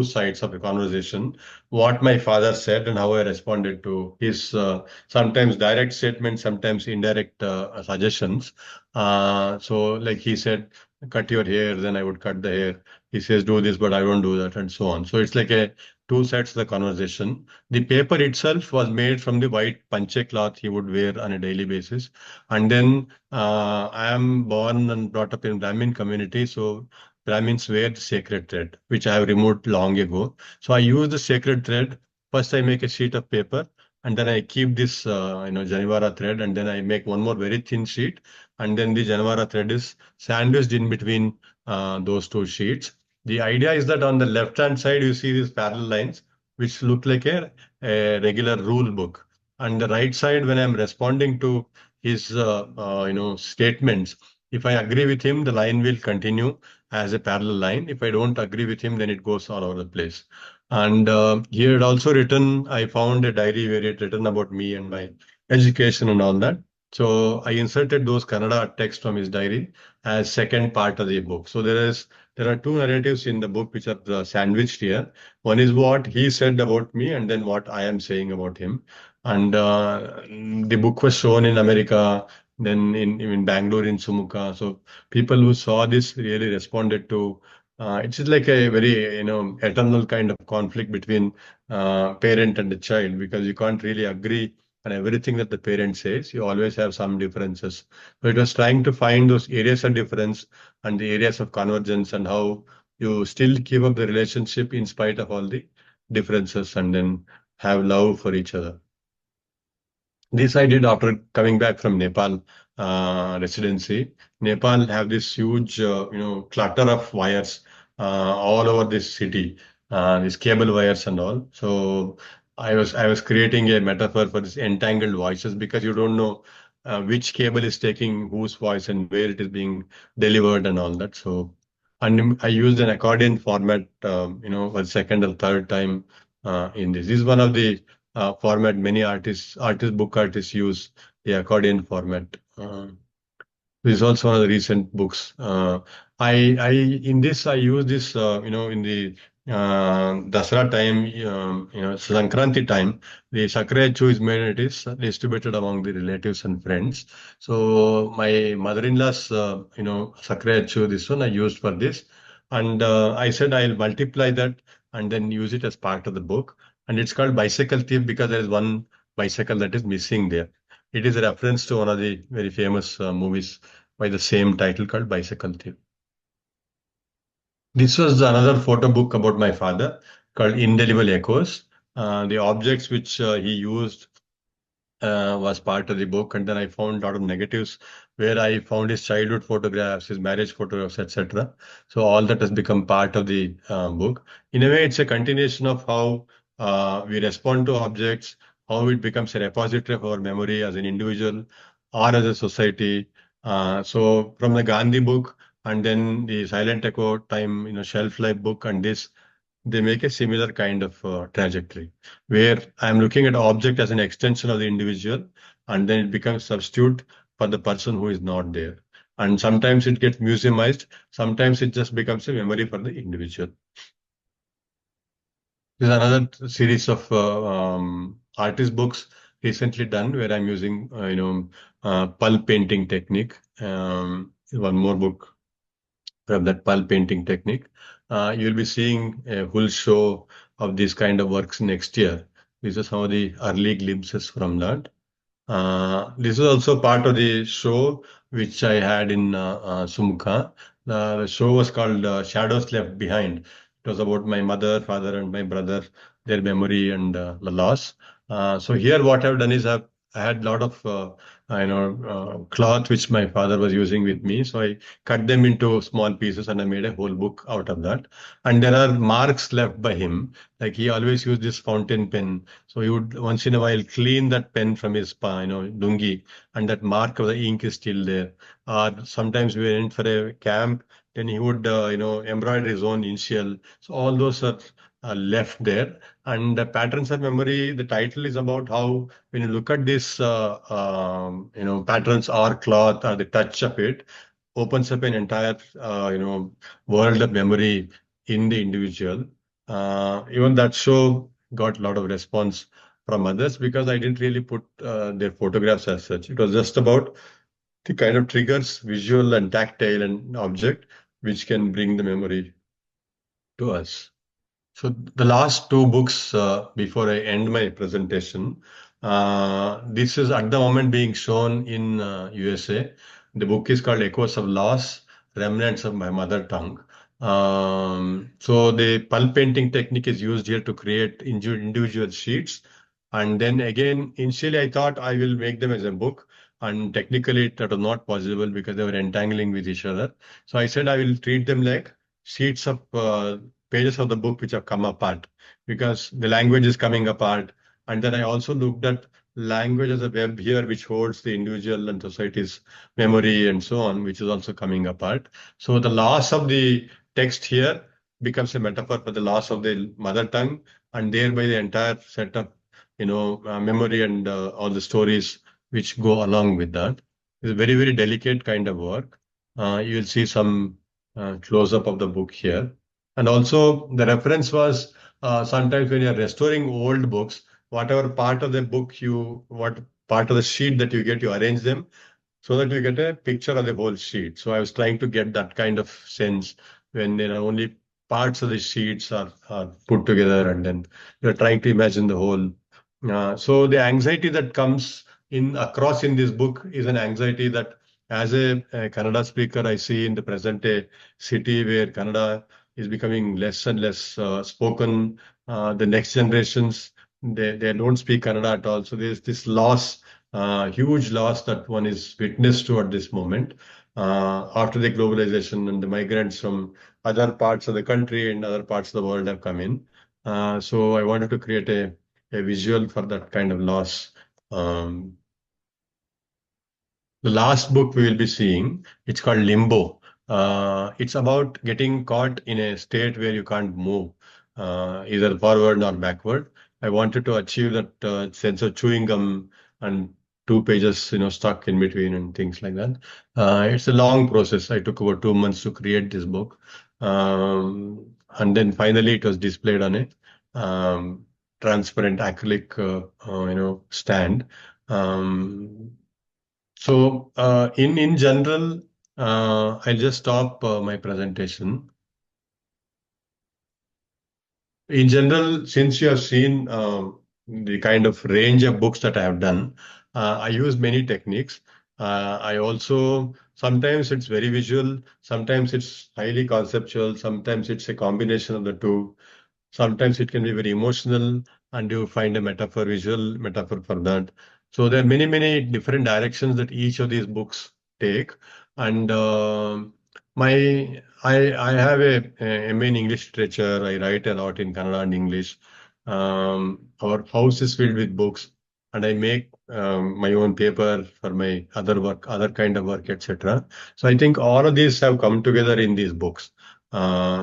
B: sides of the conversation. What my father said and how I responded to his sometimes direct statements, sometimes indirect suggestions. So, like he said, cut your hair, then I would cut the hair. He says, do this, but I won't do that, and so on. So it's like a two sides of the conversation. The paper itself was made from the white panche cloth he would wear on a daily basis. And then I am born and brought up in Brahmin community, so Brahmins wear the sacred thread, which I have removed long ago. So I use the sacred thread. First, I make a sheet of paper, and then I keep this, Janivara thread, and then I make one more very thin sheet, and then the Janivara thread is sandwiched in between those two sheets. The idea is that on the left-hand side, you see these parallel lines, which look like a regular rule book. And the right side, when I'm responding to his, statements, if I agree with him, the line will continue as a parallel line. If I don't agree with him, then it goes all over the place. And he had also written, I found a diary where he had written about me and my education and all that. So I inserted those Kannada text from his diary as second part of the book. So there are two narratives in the book which are sandwiched here. One is what he said about me, and then what I am saying about him. And the book was shown in America, then in Bangalore, in Sumuka. So people who saw this really responded to. It's just like a very eternal kind of conflict between parent and the child, because you can't really agree on everything that the parent says. You always have some differences. So it was trying to find those areas of difference and the areas of convergence, and how you still keep up the relationship in spite of all the differences, and then have love for each other. This I did after coming back from Nepal residency. Nepal have this huge, clutter of wires all over this city, these cable wires and all. So I was creating a metaphor for this entangled voices, because you don't know which cable is taking whose voice and where it is being delivered and all that. So and I used an accordion format, for the second or third time in this. This is one of the format many book artists use, the accordion format. This is also one of the recent books. In this, I use this, in the Dasara time, Sankranti time, the Sakra Chu is made and it is distributed among the relatives and friends. So my mother-in-law's, Sakra Chu, this one I used for this. And I said I'll multiply that and then use it as part of the book. And it's called Bicycle Thief because there is one bicycle that is missing there. It is a reference to one of the very famous movies by the same title called Bicycle Thief. This was another photo book about my father called Indelible Echoes. The objects which he used was part of the book, and then I found a lot of negatives where I found his childhood photographs, his marriage photographs, etc. So all that has become part of the book. In a way, it's a continuation of how we respond to objects, how it becomes a repository of our memory as an individual or as a society. So from the Gandhi book and then the Silent Echo Time, Shelf Life book and this, they make a similar kind of trajectory where I'm looking at object as an extension of the individual and then it becomes substitute for the person who is not there. And sometimes it gets museumized, sometimes it just becomes a memory for the individual. There's another series of artist books recently done where I'm using, pulp painting technique. One more book from that pulp painting technique. You'll be seeing a whole show of these kind of works next year. These are some of the early glimpses from that. This is also part of the show which I had in Sumka. The show was called Shadows Left Behind. It was about my mother, father, and my brother, their memory and the loss. So here, what I've done is I had a lot of cloth which my father was using with me. So I cut them into small pieces and I made a whole book out of that. And there are marks left by him. Like he always used this fountain pen. So he would once in a while clean that pen from his lungi, and that mark of the ink is still there. Sometimes we went for a camp, then he would embroider his own initial. So all those are left there. And the patterns of memory, the title is about how when you look at this, patterns or cloth or the touch of it, opens up an entire, world of memory in the individual. Even that show got a lot of response from others because I didn't really put their photographs as such. It was just about the kind of triggers, visual and tactile and object, which can bring the memory to us. So the last two books before I end my presentation, this is at the moment being shown in USA. The book is called Echoes of Loss, Remnants of My Mother Tongue. So the pulp painting technique is used here to create individual sheets. And then again, initially I thought I will make them as a book. And technically that was not possible because they were entangling with each other. So I said I will treat them like sheets of pages of the book which have come apart because the language is coming apart. And then I also looked at language as a web here, which holds the individual and society's memory and so on, which is also coming apart. So the loss of the text here becomes a metaphor for the loss of the mother tongue, and thereby the entire set of, memory and all the stories which go along with that. It's a very, very delicate kind of work. You will see some close up of the book here. And also the reference was sometimes when you're restoring old books, whatever part of the book what part of the sheet that you get, you arrange them so that you get a picture of the whole sheet. So I was trying to get that kind of sense when only parts of the sheets are put together and then you're trying to imagine the whole. So the anxiety that comes across in this book is an anxiety that as a Kannada speaker, I see in the present day city where Kannada is becoming less and less spoken. The next generations, they don't speak Kannada at all. So there's this loss, huge loss that one is witness to at this moment after the globalization and the migrants from other parts of the country and other parts of the world have come in. So I wanted to create a visual for that kind of loss. The last book we will be seeing, it's called Limbo. It's about getting caught in a state where you can't move, either forward or backward. I wanted to achieve that sense of chewing gum and two pages, stuck in between and things like that. It's a long process. I took about 2 months to create this book. And then finally it was displayed on a transparent acrylic, stand. Um, in general, I'll just stop my presentation. In general, since you have seen the kind of range of books that I have done, I use many techniques. I also sometimes it's very visual, sometimes it's highly conceptual, sometimes it's a combination of the two. Sometimes it can be very emotional, and you find a metaphor, visual metaphor for that. So there are many, many different directions that each of these books take. And I have a MA in English literature. I write a lot in Kannada and English. Our house is filled with books, and I make my own paper for my other work, other kind of work, etc. So I think all of these have come together in these books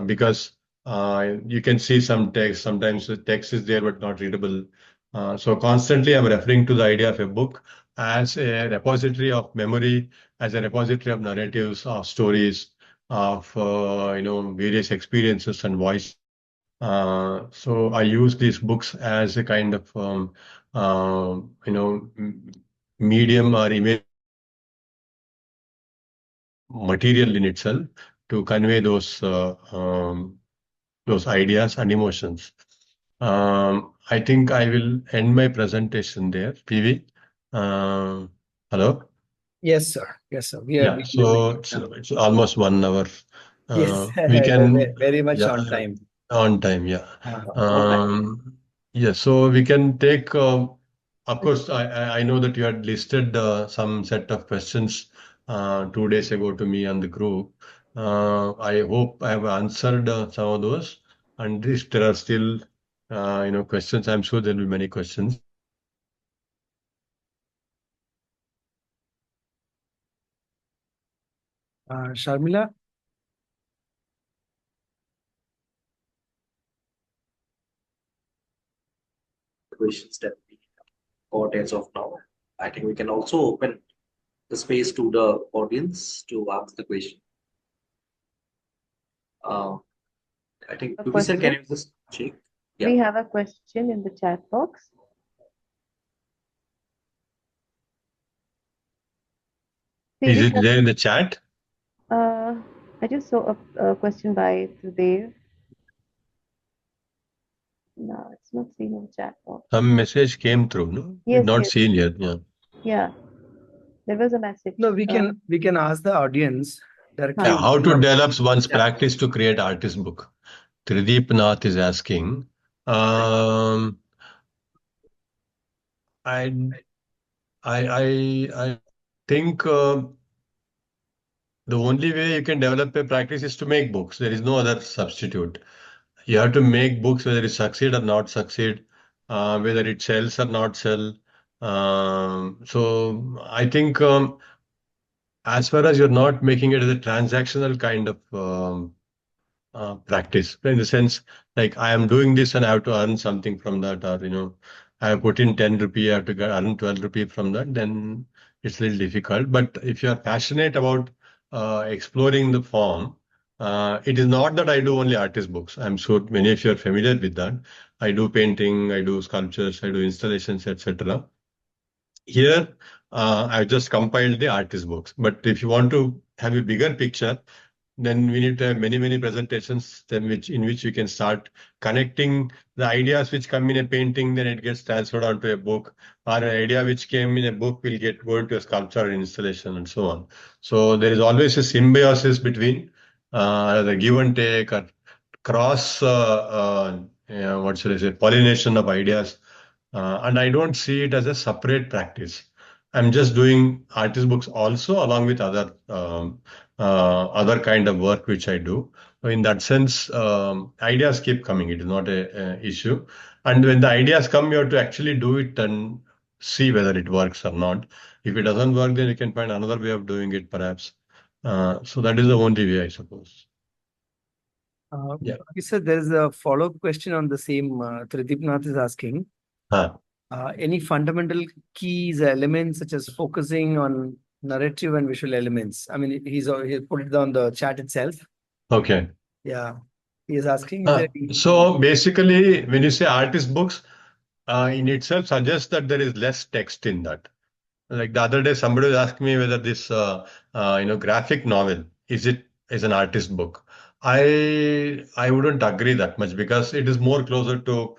B: because you can see some text. Sometimes the text is there but not readable. So constantly I'm referring to the idea of a book as a repository of memory, as a repository of narratives, of stories, of various experiences and voice. So I use these books as a kind of medium or image material in itself to convey those ideas and emotions. I think I will end my presentation there. PV, hello?
C: Yes, sir. Yes, sir.
B: Yeah,
C: We
B: so it's almost 1 hour.
C: yes,
B: We can,
C: very much
B: yeah,
C: on time.
B: on time, yeah.
C: Okay.
B: Yeah, so we can take, of course, I know that you had listed some set of questions 2 days ago to me on the group. I hope I have answered some of those. And if there are still, questions, I'm sure there will be many questions.
C: Sharmila?
D: Questions that we got as of now. I think we can also open the space to the audience to ask the question. I think,
A: A
D: Vivi sir, can
A: question?
D: you just check?
A: We
D: Yeah.
A: have a question in the chat box.
B: Is
A: PV
B: it
A: sir,
B: there in the chat?
A: I just saw a question by Sudev. No, it's not seen in the chat box.
B: Some message came through, no?
A: Yes,
B: Not
A: yes,
B: seen yet, yeah.
A: yeah. There was a message.
C: No, we can ask the audience directly.
B: Yeah, how to
C: Not-
B: develop one's
D: Yeah.
B: practice to create artist book. Trideep Nath is asking. Um, I I think the only way you can develop a practice is to make books. There is no other substitute. You have to make books whether it succeed or not succeed, whether it sells or not sell. So I think as far as you're not making it as a transactional kind of practice in the sense like I am doing this and I have to earn something from that, or I have put in 10 rupee, I have to earn 12 rupee from that, then it's a little difficult. But if you are passionate about exploring the form, it is not that I do only artist books. I'm sure many of you are familiar with that. I do painting, I do sculptures, I do installations, etc. Here, I've just compiled the artist books. But if you want to have a bigger picture, then we need to have many, many presentations in which you can start connecting the ideas which come in a painting, then it gets transferred onto a book, or an idea which came in a book will go into a sculpture or installation and so on. So there is always a symbiosis between the give and take or cross, what should I say, pollination of ideas. And I don't see it as a separate practice. I'm just doing artist books also along with other kind of work which I do. So in that sense, ideas keep coming. It is not a issue. And when the ideas come, you have to actually do it and see whether it works or not. If it doesn't work, then you can find another way of doing it, perhaps. So that is the only way, I suppose. Yeah.
C: Okay, sir, there is a follow-up question on the same. Tridipnath is asking,
B: Huh.
C: any fundamental keys, elements such as focusing on narrative and visual elements? I mean, he put it on the chat itself.
B: Okay.
C: Yeah, he is asking, is there any...
B: So basically, when you say artist books, in itself suggests that there is less text in that. Like the other day, somebody was asking me whether this, graphic novel is an artist book. I wouldn't agree that much because it is more closer to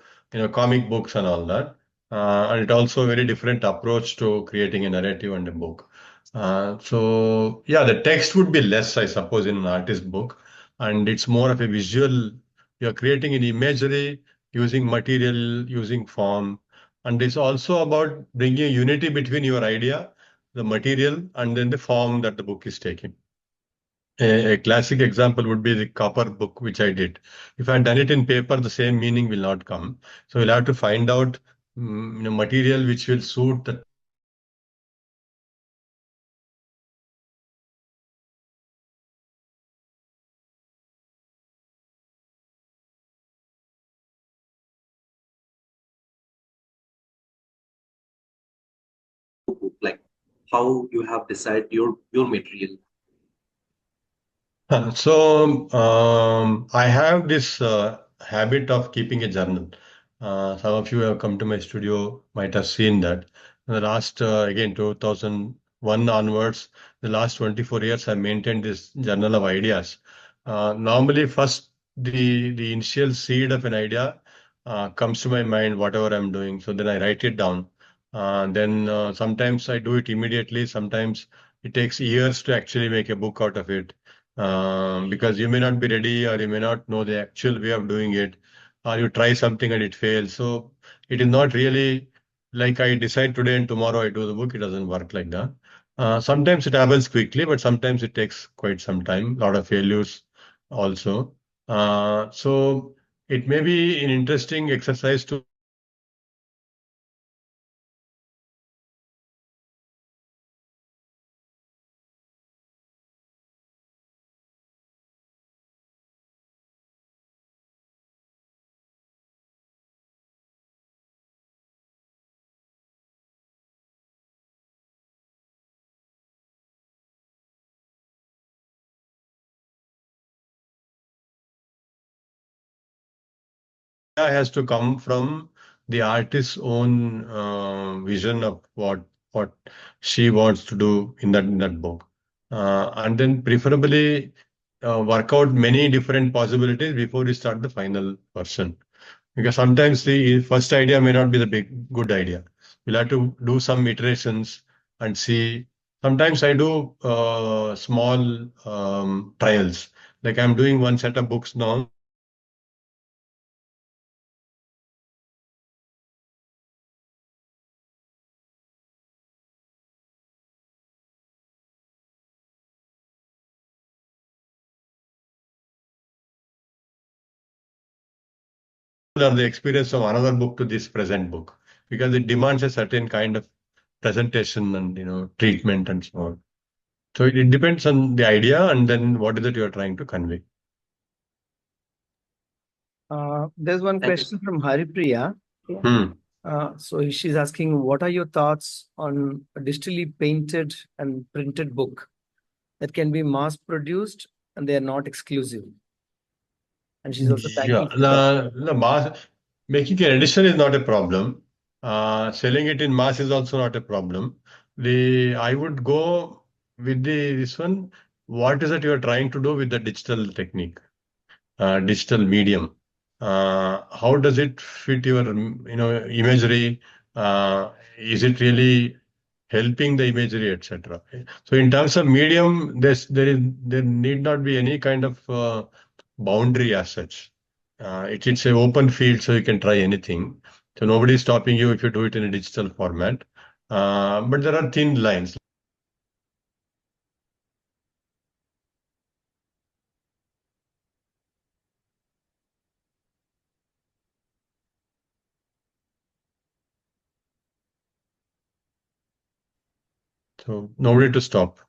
B: comic books and all that, and it also a very different approach to creating a narrative and a book. So yeah, the text would be less, I suppose, in an artist book, and it's more of a visual. You're creating an imagery using material, using form, and it's also about bringing unity between your idea, the material, and then the form that the book is taking. A classic example would be the copper book, which I did. If I had done it in paper, the same meaning will not come. So we'll have to find out material which will suit the
D: book, like how you have decided your material.
B: So I have this habit of keeping a journal. Some of you have come to my studio, might have seen that. In the last, again, 2001 onwards, the last 24 years, I maintained this journal of ideas. Normally, first, the initial seed of an idea comes to my mind, whatever I'm doing. So then I write it down. Then sometimes I do it immediately. Sometimes it takes years to actually make a book out of it, because you may not be ready or you may not know the actual way of doing it, or you try something and it fails. So it is not really like I decide today and tomorrow I do the book. It doesn't work like that. Sometimes it happens quickly, but sometimes it takes quite some time, a lot of failures also. So it may be an interesting exercise to has to come from the artist's own vision of what she wants to do in that book, and then preferably work out many different possibilities before you start the final version. Because sometimes the first idea may not be the big good idea. We'll have to do some iterations and see. Sometimes I do small trials. Like I'm doing one set of books now. Or the experience of another book to this present book, because it demands a certain kind of presentation and treatment and so on. So it depends on the idea and then what is it you are trying to convey.
C: There's one
D: Thank you.
C: question from Haripriya.
B: Hmm.
C: So she's asking, what are your thoughts on a digitally painted and printed book that can be mass produced and they are not exclusive? And she's also
B: Yeah,
C: thanking for that.
B: the mass making an edition is not a problem. Selling it in mass is also not a problem. The I would go with this one. What is it you are trying to do with the digital technique, digital medium? How does it fit your imagery? Is it really helping the imagery, etc.? So in terms of medium, there need not be any kind of boundary as such. It's an open field, so you can try anything. So nobody is stopping you if you do it in a digital format. But there are thin lines. So nobody to stop.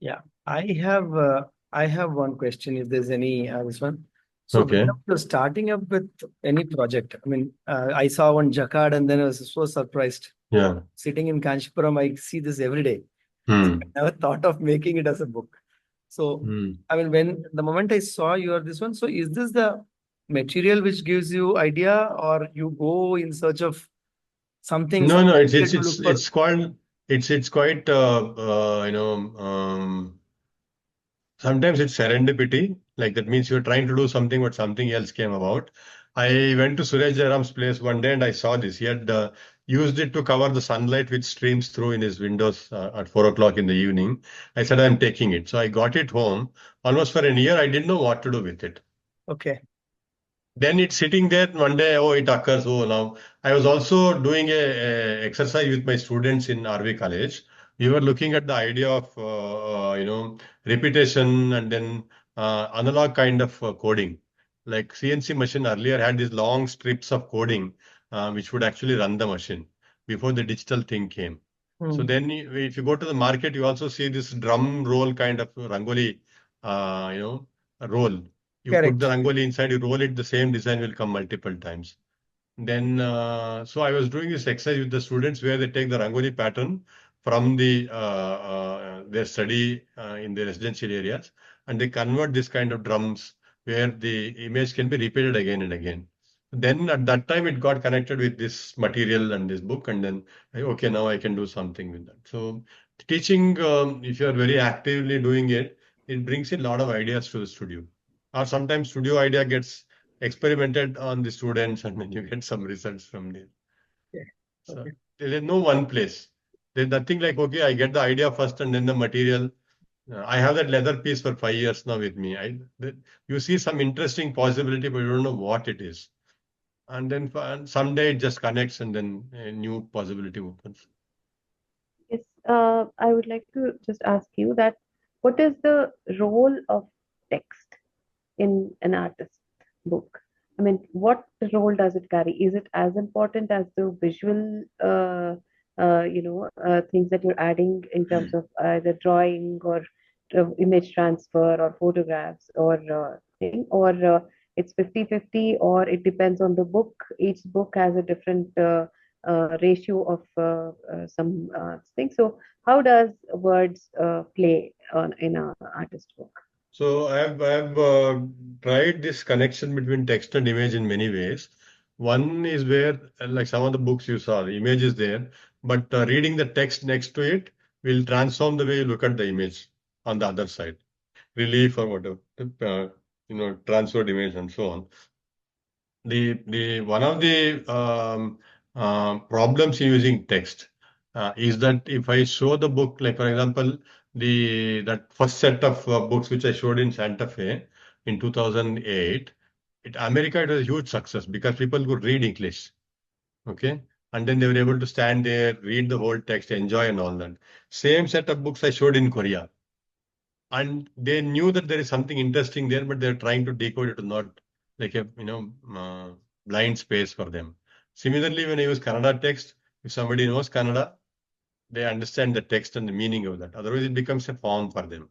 C: Yeah, I have one question. If there's any this one. So when
B: Okay.
C: you're starting up with any project, I mean, I saw one jacquard and then I was so surprised.
B: Yeah.
C: Sitting in Kanchipuram, I see this every day.
B: Hmm.
C: I never thought of making it as a book. So,
B: Hmm.
C: I mean, when the moment I saw you are this one, so is this the material which gives you idea, or you go in search of something,
B: No,
C: some
B: no,
C: material to look for?
B: it's called it's quite sometimes it's serendipity. Like that means you're trying to do something, but something else came about. I went to Suresh Jairam's place one day and I saw this. He had used it to cover the sunlight which streams through in his windows at 4 o'clock in the evening. I said, I'm taking it. So I got it home. Almost for a year, I didn't know what to do with it.
C: Okay.
B: Then it's sitting there one day, oh, it occurs. Oh, now I was also doing a exercise with my students in RV College. We were looking at the idea of, repetition and then analog kind of coding. Like CNC machine earlier had these long strips of coding, which would actually run the machine before the digital thing came. So
C: Hmm.
B: then if you go to the market, you also see this drum roll kind of Rangoli, roll. You put the
C: Correct.
B: rangoli inside, you roll it, the same design will come multiple times. Then, so I was doing this exercise with the students where they take the rangoli pattern from their study in the residential areas, and they convert this kind of drums where the image can be repeated again and again. Then at that time, it got connected with this material and this book, and then okay, now I can do something with that. So teaching, if you are very actively doing it, it brings in a lot of ideas to the studio. Or sometimes studio idea gets experimented on the students and then you get some results from there.
C: Okay.
B: So
C: Okay.
B: there is no one place. There's nothing like, okay, I get the idea first and then the material. I have that leather piece for 5 years now with me. You see some interesting possibility, but you don't know what it is. And then and someday it just connects and then a new possibility opens.
A: Yes, I would like to just ask you that what is the role of text in an artist's book? I mean, what role does it carry? Is it as important as the visual, things that you're adding in terms of either drawing or image transfer or photographs or thing, or it's 50-50, or it depends on the book. Each book has a different ratio of some things. So, how does words play on in a artist book?
B: So I've tried this connection between text and image in many ways. One is where, like some of the books you saw, the image is there, but reading the text next to it will transform the way you look at the image on the other side, relief or whatever, transferred image and so on. The one of the problems in using text is that if I show the book, like for example, the that first set of books which I showed in Santa Fe in 2008, America it was a huge success because people could read English, okay, and then they were able to stand there, read the whole text, enjoy and all that. Same set of books I showed in Korea, and they knew that there is something interesting there, but they're trying to decode it to not like a blind space for them. Similarly, when I use Kannada text, if somebody knows Kannada, they understand the text and the meaning of that. Otherwise, it becomes a form for them.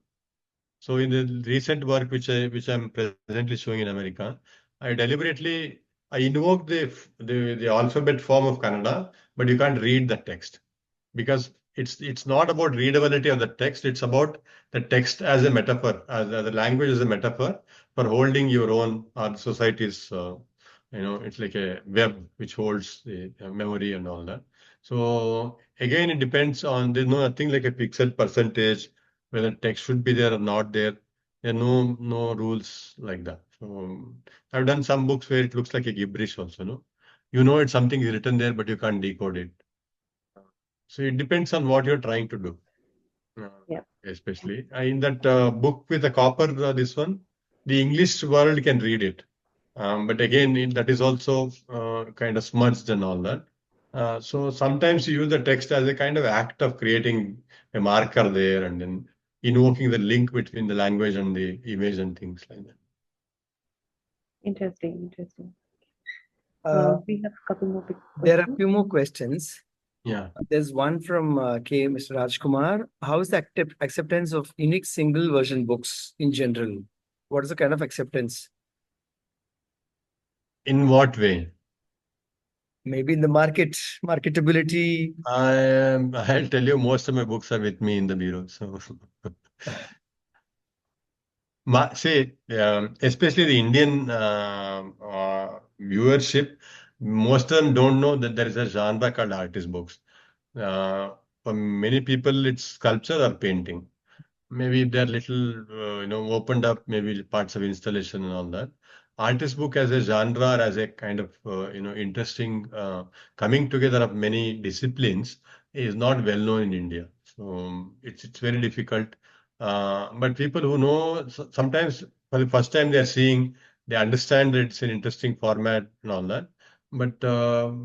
B: So in the recent work which I'm presently showing in America, I deliberately I invoke the alphabet form of Kannada, but you can't read the text because it's not about readability of the text. It's about the text as a metaphor, as a language as a metaphor for holding your own society's. It's like a web which holds the memory and all that. So again, it depends on. There's nothing like a pixel percentage whether text should be there or not there. There are no rules like that. So I've done some books where it looks like a gibberish also. No, it's something is written there, but you can't decode it. So it depends on what you're trying to do, uh,
A: Yeah,
B: especially in that book with the copper, this one, the English world can read it. But again, that is also kind of smudged and all that. So sometimes you use the text as a kind of act of creating a marker there and then invoking the link between the language and the image and things like that.
A: interesting, interesting.
C: Uh,
A: We have a couple more big
C: there are a
A: questions.
C: few more questions.
B: Yeah.
C: There's one from Mr. Rajkumar. How is the acceptance of unique single version books in general? What is the kind of acceptance?
B: In what way?
C: Maybe in the marketability.
B: I'll tell you, most of my books are with me in the bureau. So, see, especially the Indian viewership, most of them don't know that there is a genre called artist books. Uh, for many people, it's sculpture or painting. Maybe they're little, opened up, maybe parts of installation and all that. Artist book as a genre, as a kind of, interesting coming together of many disciplines is not well known in India. So it's very difficult. But people who know, sometimes for the first time they're seeing, they understand that it's an interesting format and all that. But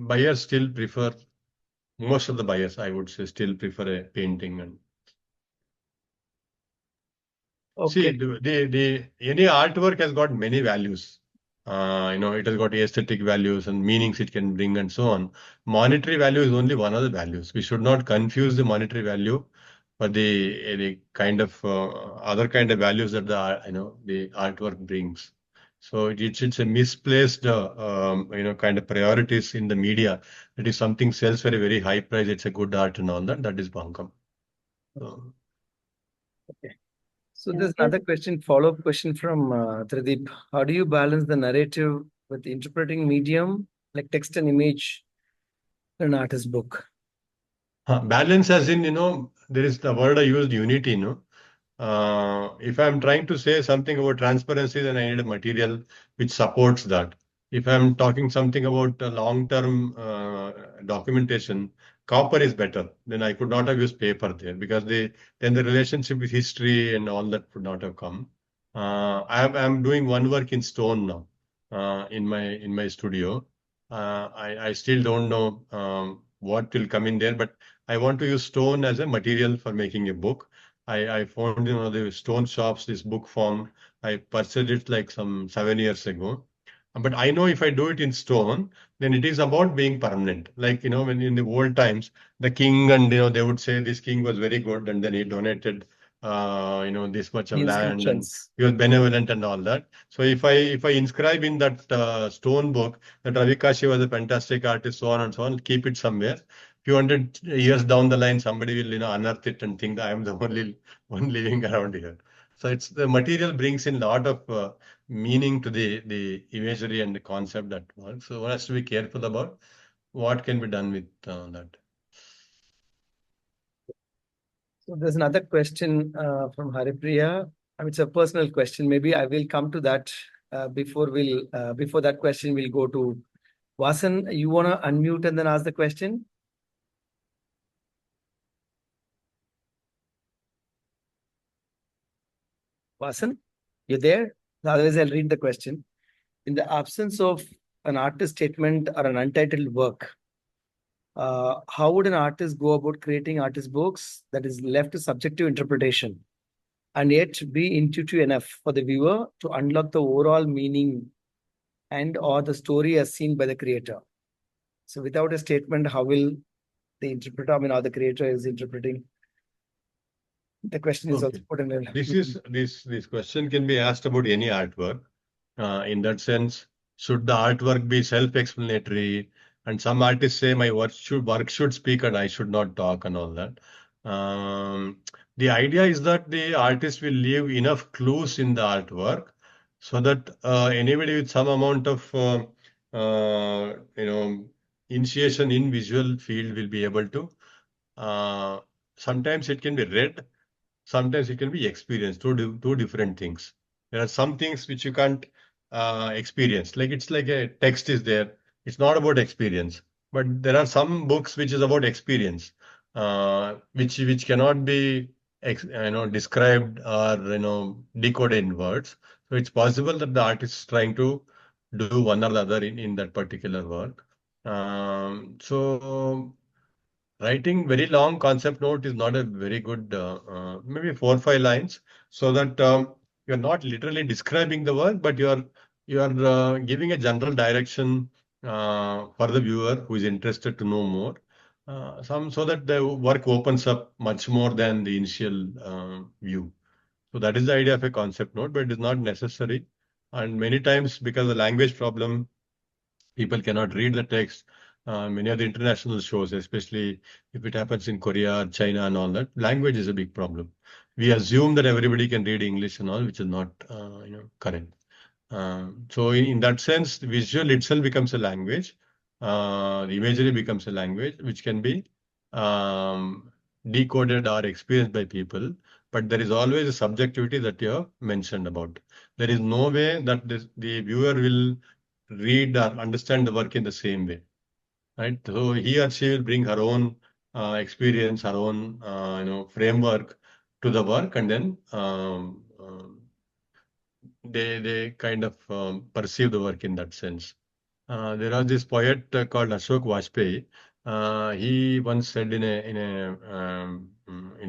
B: buyers still prefer, most of the buyers, I would say, still prefer a painting. And see,
C: Okay.
B: the any artwork has got many values. It has got aesthetic values and meanings it can bring and so on. Monetary value is only one of the values. We should not confuse the monetary value for the kind of other kind of values that the artwork brings. So it's a misplaced kind of priorities in the media. That is something sells for a very high price. It's a good art and all that. That is bunkum. So,
C: Okay. So
A: Yeah,
C: there's another question, follow-up question from Tradeep. How do you balance the narrative with interpreting medium like text and image in an artist book?
B: balance as in, there is the word I used, unity, if I'm trying to say something about transparency, then I need a material which supports that. If I'm talking something about long-term documentation, copper is better. Then I could not have used paper there because then the relationship with history and all that would not have come. I'm doing one work in stone now in my studio. I still don't know what will come in there, but I want to use stone as a material for making a book. I found in one of the stone shops this book form. I purchased it like some 7 years ago. But I know if I do it in stone, then it is about being permanent. Like, when in the old times, the king and, they would say this king was very good and then he donated, this much
C: The
B: of land and
C: inscriptions.
B: he was benevolent and all that. So if I inscribe in that stone book that Ravi Kashi was a fantastic artist, so on and so on, keep it somewhere. Few hundred years down the line, somebody will, unearth it and think that I am the only one living around here. So it's the material brings in a lot of meaning to the imagery and the concept that works. So one has to be careful about what can be done with that.
C: So there's another question from Haripriya. I mean, it's a personal question. Maybe I will come to that before that question we'll go to Vasan. You want to unmute and then ask the question? Vasan, you there? Otherwise, I'll read the question. In the absence of an artist statement or an untitled work, how would an artist go about creating artist books that is left to subjective interpretation and yet be intuitive enough for the viewer to unlock the overall meaning and or the story as seen by the creator? So without a statement, how will the interpreter, I mean, how the creator is interpreting? The question is also
B: Okay.
C: put in a...
B: This question can be asked about any artwork. In that sense, should the artwork be self-explanatory? And some artists say my work should speak and I should not talk and all that. The idea is that the artist will leave enough clues in the artwork so that anybody with some amount of initiation in visual field will be able to. Sometimes it can be read. Sometimes it can be experienced, two different things. There are some things which you can't experience. Like it's like a text is there. It's not about experience. But there are some books which is about experience, which cannot be described or decoded in words. So it's possible that the artist is trying to do one or the other in that particular work. So writing very long concept note is not a very good, maybe 4 or 5 lines, so that you're not literally describing the work, but you are giving a general direction for the viewer who is interested to know more. some so that the work opens up much more than the initial view. So that is the idea of a concept note, but it is not necessary. And many times, because of the language problem, people cannot read the text. Many of the international shows, especially if it happens in Korea, China, and all that, language is a big problem. We assume that everybody can read English and all, which is not, correct. So in that sense, the visual itself becomes a language. The imagery becomes a language which can be decoded or experienced by people. But there is always a subjectivity that you have mentioned about. There is no way that the viewer will read or understand the work in the same way, right? So he or she will bring her own experience, her own framework to the work, and then they kind of perceive the work in that sense. There was this poet called Ashok Vajpayee. He once said in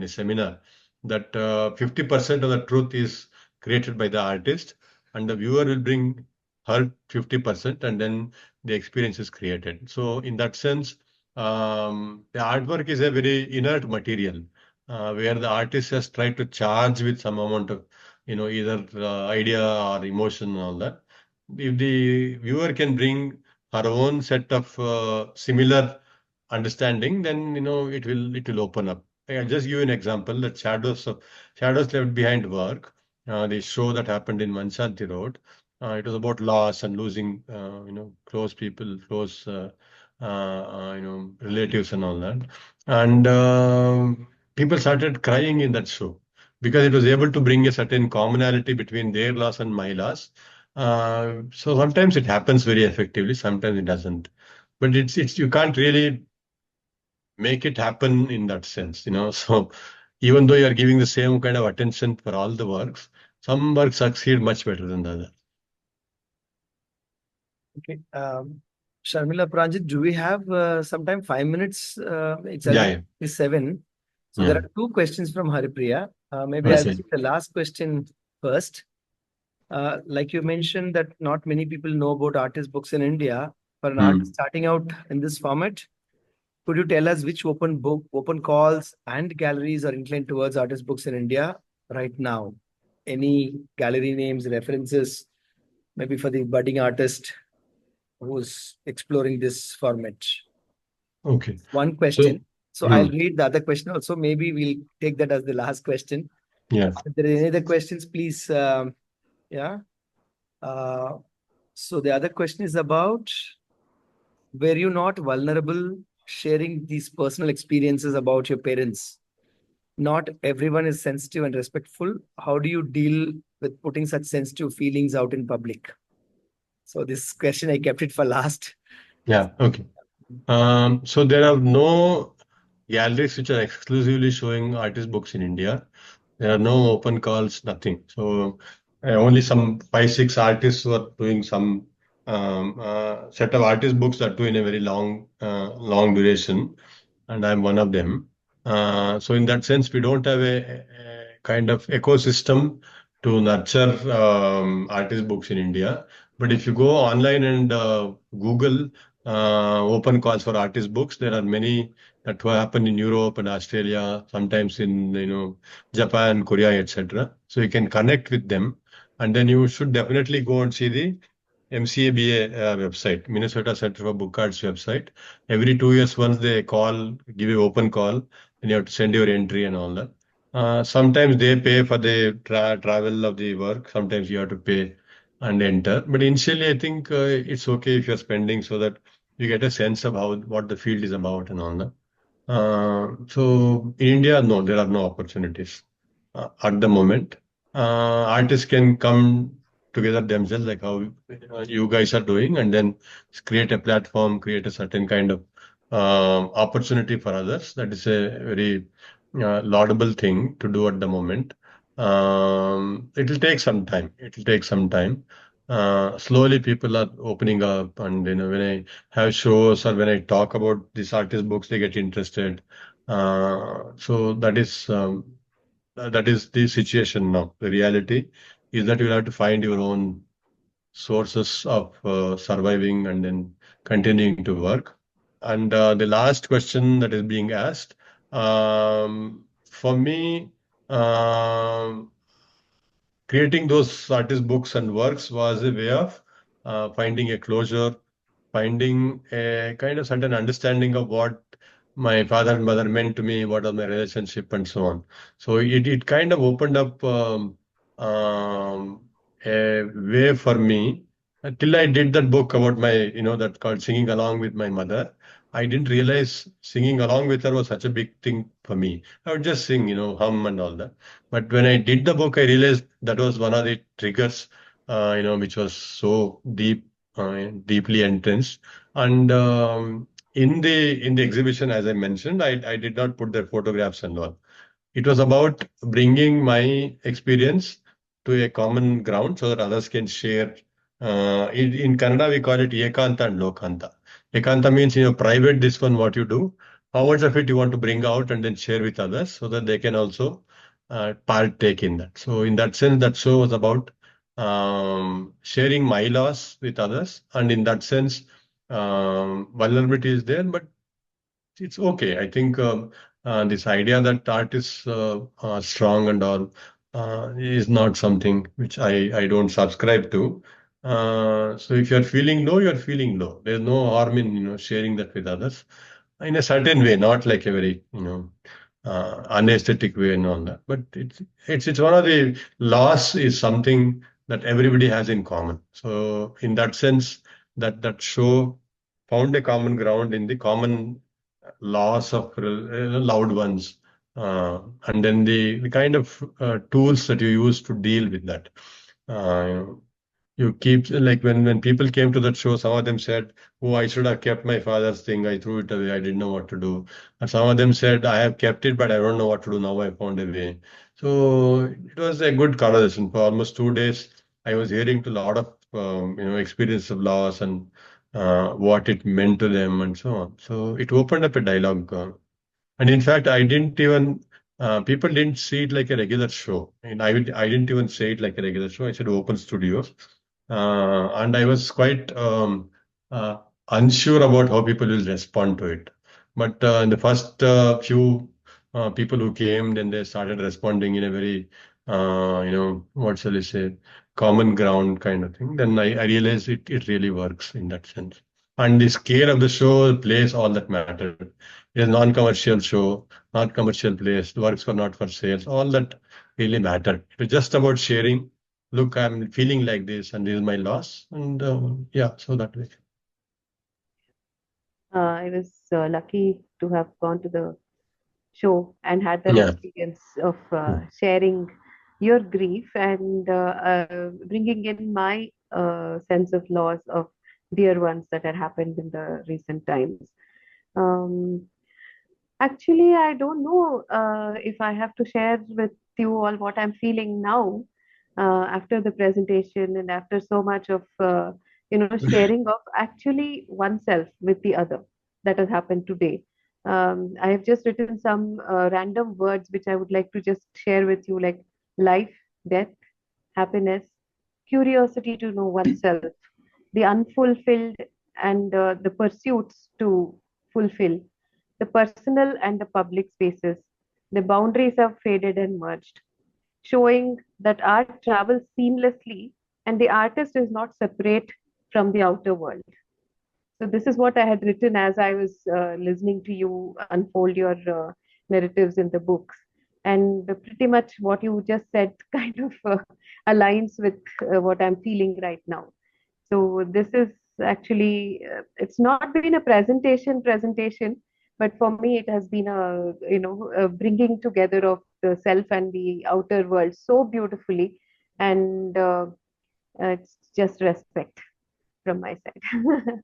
B: a seminar that 50% of the truth is created by the artist, and the viewer will bring her 50%, and then the experience is created. So, in that sense, the artwork is a very inert material where the artist has tried to charge with some amount of, either idea or emotion and all that. If the viewer can bring her own set of similar understanding, then it will open up. I'll just give you an example. That shadows left behind work. The show that happened in Manshanti Road. It was about loss and losing, close people, close, relatives and all that. And people started crying in that show because it was able to bring a certain commonality between their loss and my loss. So sometimes it happens very effectively, sometimes it doesn't. But it's you can't really make it happen in that sense. So even though you are giving the same kind of attention for all the works, some works succeed much better than the other.
C: Okay. Sharmila, Pranjit, do we have sometime 5 minutes? It's
B: Yeah,
C: already
B: yeah.
C: 7. So there are 2 questions from Haripriya. Maybe I'll
B: Okay.
C: take the last question first. Like you mentioned that not many people know about artist books in India. For an artist starting out in this format, could you tell us which open calls and galleries are inclined towards artist books in India right now? Any gallery names, references, maybe for the budding artist who's exploring this format?
B: Okay.
C: One question. So
B: Hmm.
C: I'll read the other question also. Maybe we'll take that as the last question.
B: Yeah.
C: If there are any other questions, please. Yeah. So the other question is about, were you not vulnerable sharing these personal experiences about your parents? Not everyone is sensitive and respectful. How do you deal with putting such sensitive feelings out in public? So this question, I kept it for last.
B: Yeah. Okay. So there are no galleries which are exclusively showing artist books in India. There are no open calls, nothing. So only some 5, 6 artists who are doing some set of artist books that do in a very long duration, and I'm one of them. So in that sense, we don't have a kind of ecosystem to nurture artist books in India. But if you go online and Google open calls for artist books, there are many that will happen in Europe and Australia, sometimes in Japan, Korea, etc. So you can connect with them, and then you should definitely go and see the MCABA website, Minnesota Center for Book Arts website. Every 2 years, once they give you open call, and you have to send your entry and all that. Sometimes they pay for the travel of the work. Sometimes you have to pay and enter. But initially, I think it's okay if you're spending so that you get a sense of what the field is about and all that. So in India, no, there are no opportunities at the moment. Artists can come together themselves, like how you guys are doing, and then create a platform, create a certain kind of opportunity for others. That is a very laudable thing to do at the moment. It will take some time. It will take some time. Slowly, people are opening up, and when I have shows or when I talk about these artist books, they get interested. So that is the situation now. The reality is that you have to find your own sources of surviving and then continuing to work. And the last question that is being asked, for me, um, creating those artist books and works was a way of finding a closure, finding a kind of certain understanding of what my father and mother meant to me, what was my relationship, and so on. So it kind of opened up um, a way for me. Till I did that book about my, that called Singing Along with My Mother. I didn't realize singing along with her was such a big thing for me. I would just sing, hum and all that. But when I did the book, I realized that was one of the triggers, which was so deeply entrenched. And in the exhibition, as I mentioned, I did not put their photographs and all. It was about bringing my experience to a common ground so that others can share. In Kannada, we call it ekanta and lokanta. Ekanta means, private, this one, what you do. How much of it you want to bring out and then share with others so that they can also partake in that. So, in that sense, that show was about sharing my loss with others. And in that sense, vulnerability is there, but it's okay. I think this idea that art is strong and all is not something which I don't subscribe to. So if you're feeling low, you're feeling low. There's no harm in sharing that with others in a certain way, not like a very unaesthetic way and all that. But it's one of the loss is something that everybody has in common. So in that sense, that show found a common ground in the common loss of loved ones, and then the kind of tools that you use to deal with that. Uh, you keep like when people came to that show, some of them said, "Oh, I should have kept my father's thing. I threw it away. I didn't know what to do." And some of them said, "I have kept it, but I don't know what to do now. I found a way." So it was a good conversation for almost 2 days. I was hearing to a lot of experience of loss and what it meant to them and so on. So it opened up a dialogue. And in fact, I didn't even, people didn't see it like a regular show. And I didn't even say it like a regular show. I said open studios. And I was quite unsure about how people will respond to it. But in the first few people who came, then they started responding in a very, what shall I say, common ground kind of thing. Then I realized it really works in that sense. And the scale of the show plays all that mattered. It is non-commercial show, not commercial place. The works were not for sales. All that really mattered. It was just about sharing. Look, I'm feeling like this, and this is my loss. And yeah, so that way.
A: I was lucky to have gone to the show and had that
B: Yeah,
A: experience of sharing your grief and bringing in my sense of loss of dear ones that had happened in the recent times. Um, Actually, I don't know if I have to share with you all what I'm feeling now after the presentation and after so much of sharing of actually oneself with the other that has happened today. I have just written some random words which I would like to just share with you, like life, death, happiness, curiosity to know oneself, the unfulfilled and the pursuits to fulfill, the personal and the public spaces. The boundaries have faded and merged, showing that art travels seamlessly and the artist is not separate from the outer world. So, this is what I had written as I was listening to you unfold your narratives in the books. And pretty much what you just said kind of aligns with what I'm feeling right now. So this is actually it's not been a presentation, but for me it has been a bringing together of the self and the outer world so beautifully, and it's just respect from my side.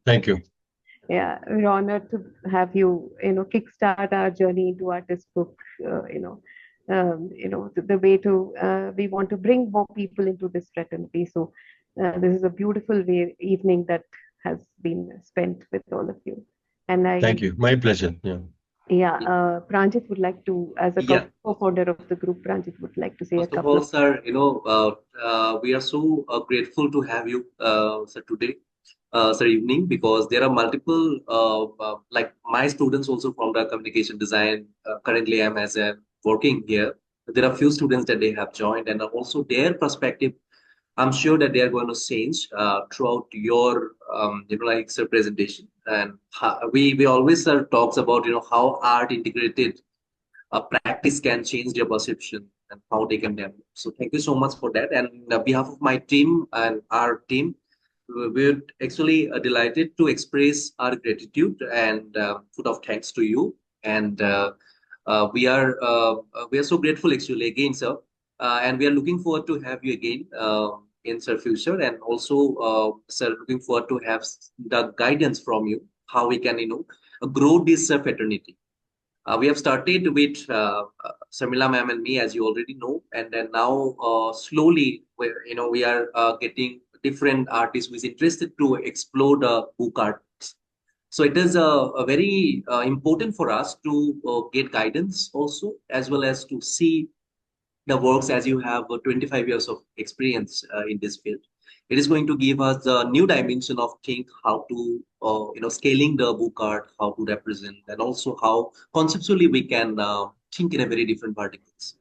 B: thank you.
A: Yeah, we're honored to have you, kickstart our journey into artist book. The way to we want to bring more people into this fraternity. So this is a beautiful evening that has been spent with all of you. And
B: Thank you. My pleasure. Yeah.
A: yeah, Pranjit would like to, as a
D: Yeah.
A: co-founder of the group, Pranjit would like to say a
D: First of
A: couple
D: all,
A: of.
D: sir, we are so grateful to have you, sir, today. sir, evening, because there are multiple, like my students also from the communication design. Currently, I'm as a working here. There are few students that they have joined, and also their perspective, I'm sure that they are going to change throughout your, like, sir, presentation. And we always, sir, talks about, how art integrated practice can change their perception and how they can develop. So thank you so much for that. And on behalf of my team and our team, we're actually delighted to express our gratitude and full of thanks to you. And we are so grateful actually again, sir. And we are looking forward to have you again in the future. And also, sir, looking forward to have the guidance from you how we can, grow this fraternity. We have started with Samila ma'am and me, as you already know, and then now slowly, we are getting different artists who is interested to explore the book arts. So it is a very important for us to get guidance also, as well as to see the works, as you have 25 years of experience in this field. It is going to give us a new dimension of think how to, scaling the book art, how to represent, and also how conceptually we can think in a very different particles.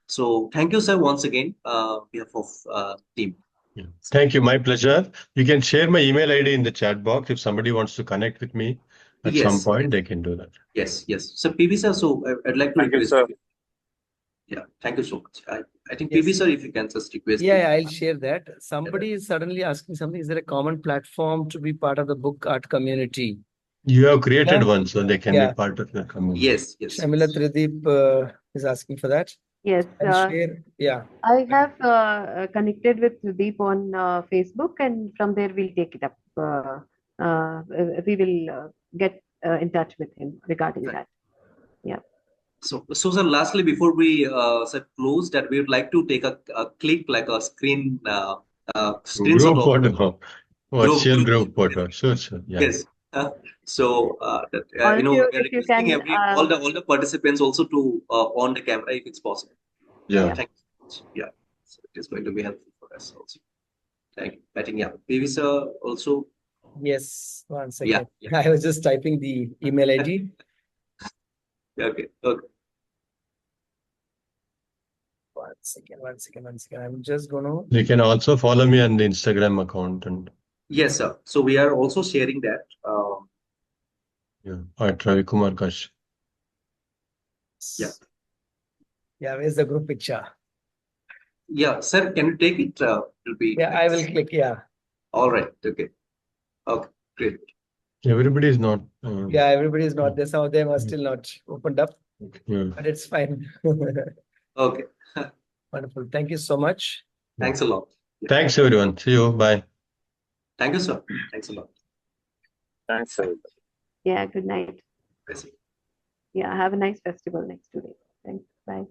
D: So thank you, sir, once again, on behalf of team.
B: Yeah. Thank you. My pleasure. You can share my email ID in the chat box. If somebody wants to connect with me at some
D: Yes,
B: point, they can do that.
D: yes, yes. So PV sir, so I'd like to
E: Thank you,
D: request.
E: sir.
D: Yeah, thank you so much. I think
C: Yes.
D: PV sir, if you can just request.
C: Yeah, I'll share that. Somebody is suddenly asking something. Is there a common platform to be part of the book art community?
B: You have created
C: Yeah.
B: one, so they can
C: Yeah.
B: be part of the community.
D: Yes, yes.
C: Shamila Trideep is asking for that.
A: Yes,
C: I'll share. Yeah.
A: I have connected with Sudeep on Facebook, and from there we'll take it up. We will get in touch with him regarding
D: Right.
A: that. Yeah.
D: So sir, lastly, before we sir, close, that we would like to take a clip, like a screenshot
B: Group
D: of
B: photo, virtual
D: group.
B: group photo. Sure, sure. Yeah.
D: Yes. So that
A: Or
D: we are
A: if you
D: requesting
A: can,
D: all the participants also to on the camera if it's possible.
B: Yeah.
D: Thank you so much. Yeah. So it is going to be helpful for us also. Thank you. I think, yeah. PV sir also.
C: Yes. One
D: Yeah.
C: second. I was just typing the email ID.
D: Okay. Okay.
C: One second. I'm just gonna.
B: You can also follow me on the Instagram account and
D: Yes, sir. So we are also sharing that.
B: yeah, at Ravikumar Kashi.
D: Yeah.
C: Yeah, where's the group picture?
D: Yeah, sir, can you take it? It'll be
C: Yeah,
D: like
C: I will
D: this.
C: click. Yeah.
D: All right. Okay. Okay. Great.
B: Everybody is not.
C: Yeah, everybody is not there. Some of them are still not opened up,
B: Yeah.
C: but it's fine.
D: Okay.
C: Wonderful. Thank you so much.
D: Thanks a lot. Yeah.
B: Thanks, everyone. See you. Bye.
D: Thank you, sir. Thanks a lot.
E: Thanks, sir.
A: yeah, good night.
D: Bye, sir.
A: Yeah, have a nice festival next 2 days. Thanks. Bye.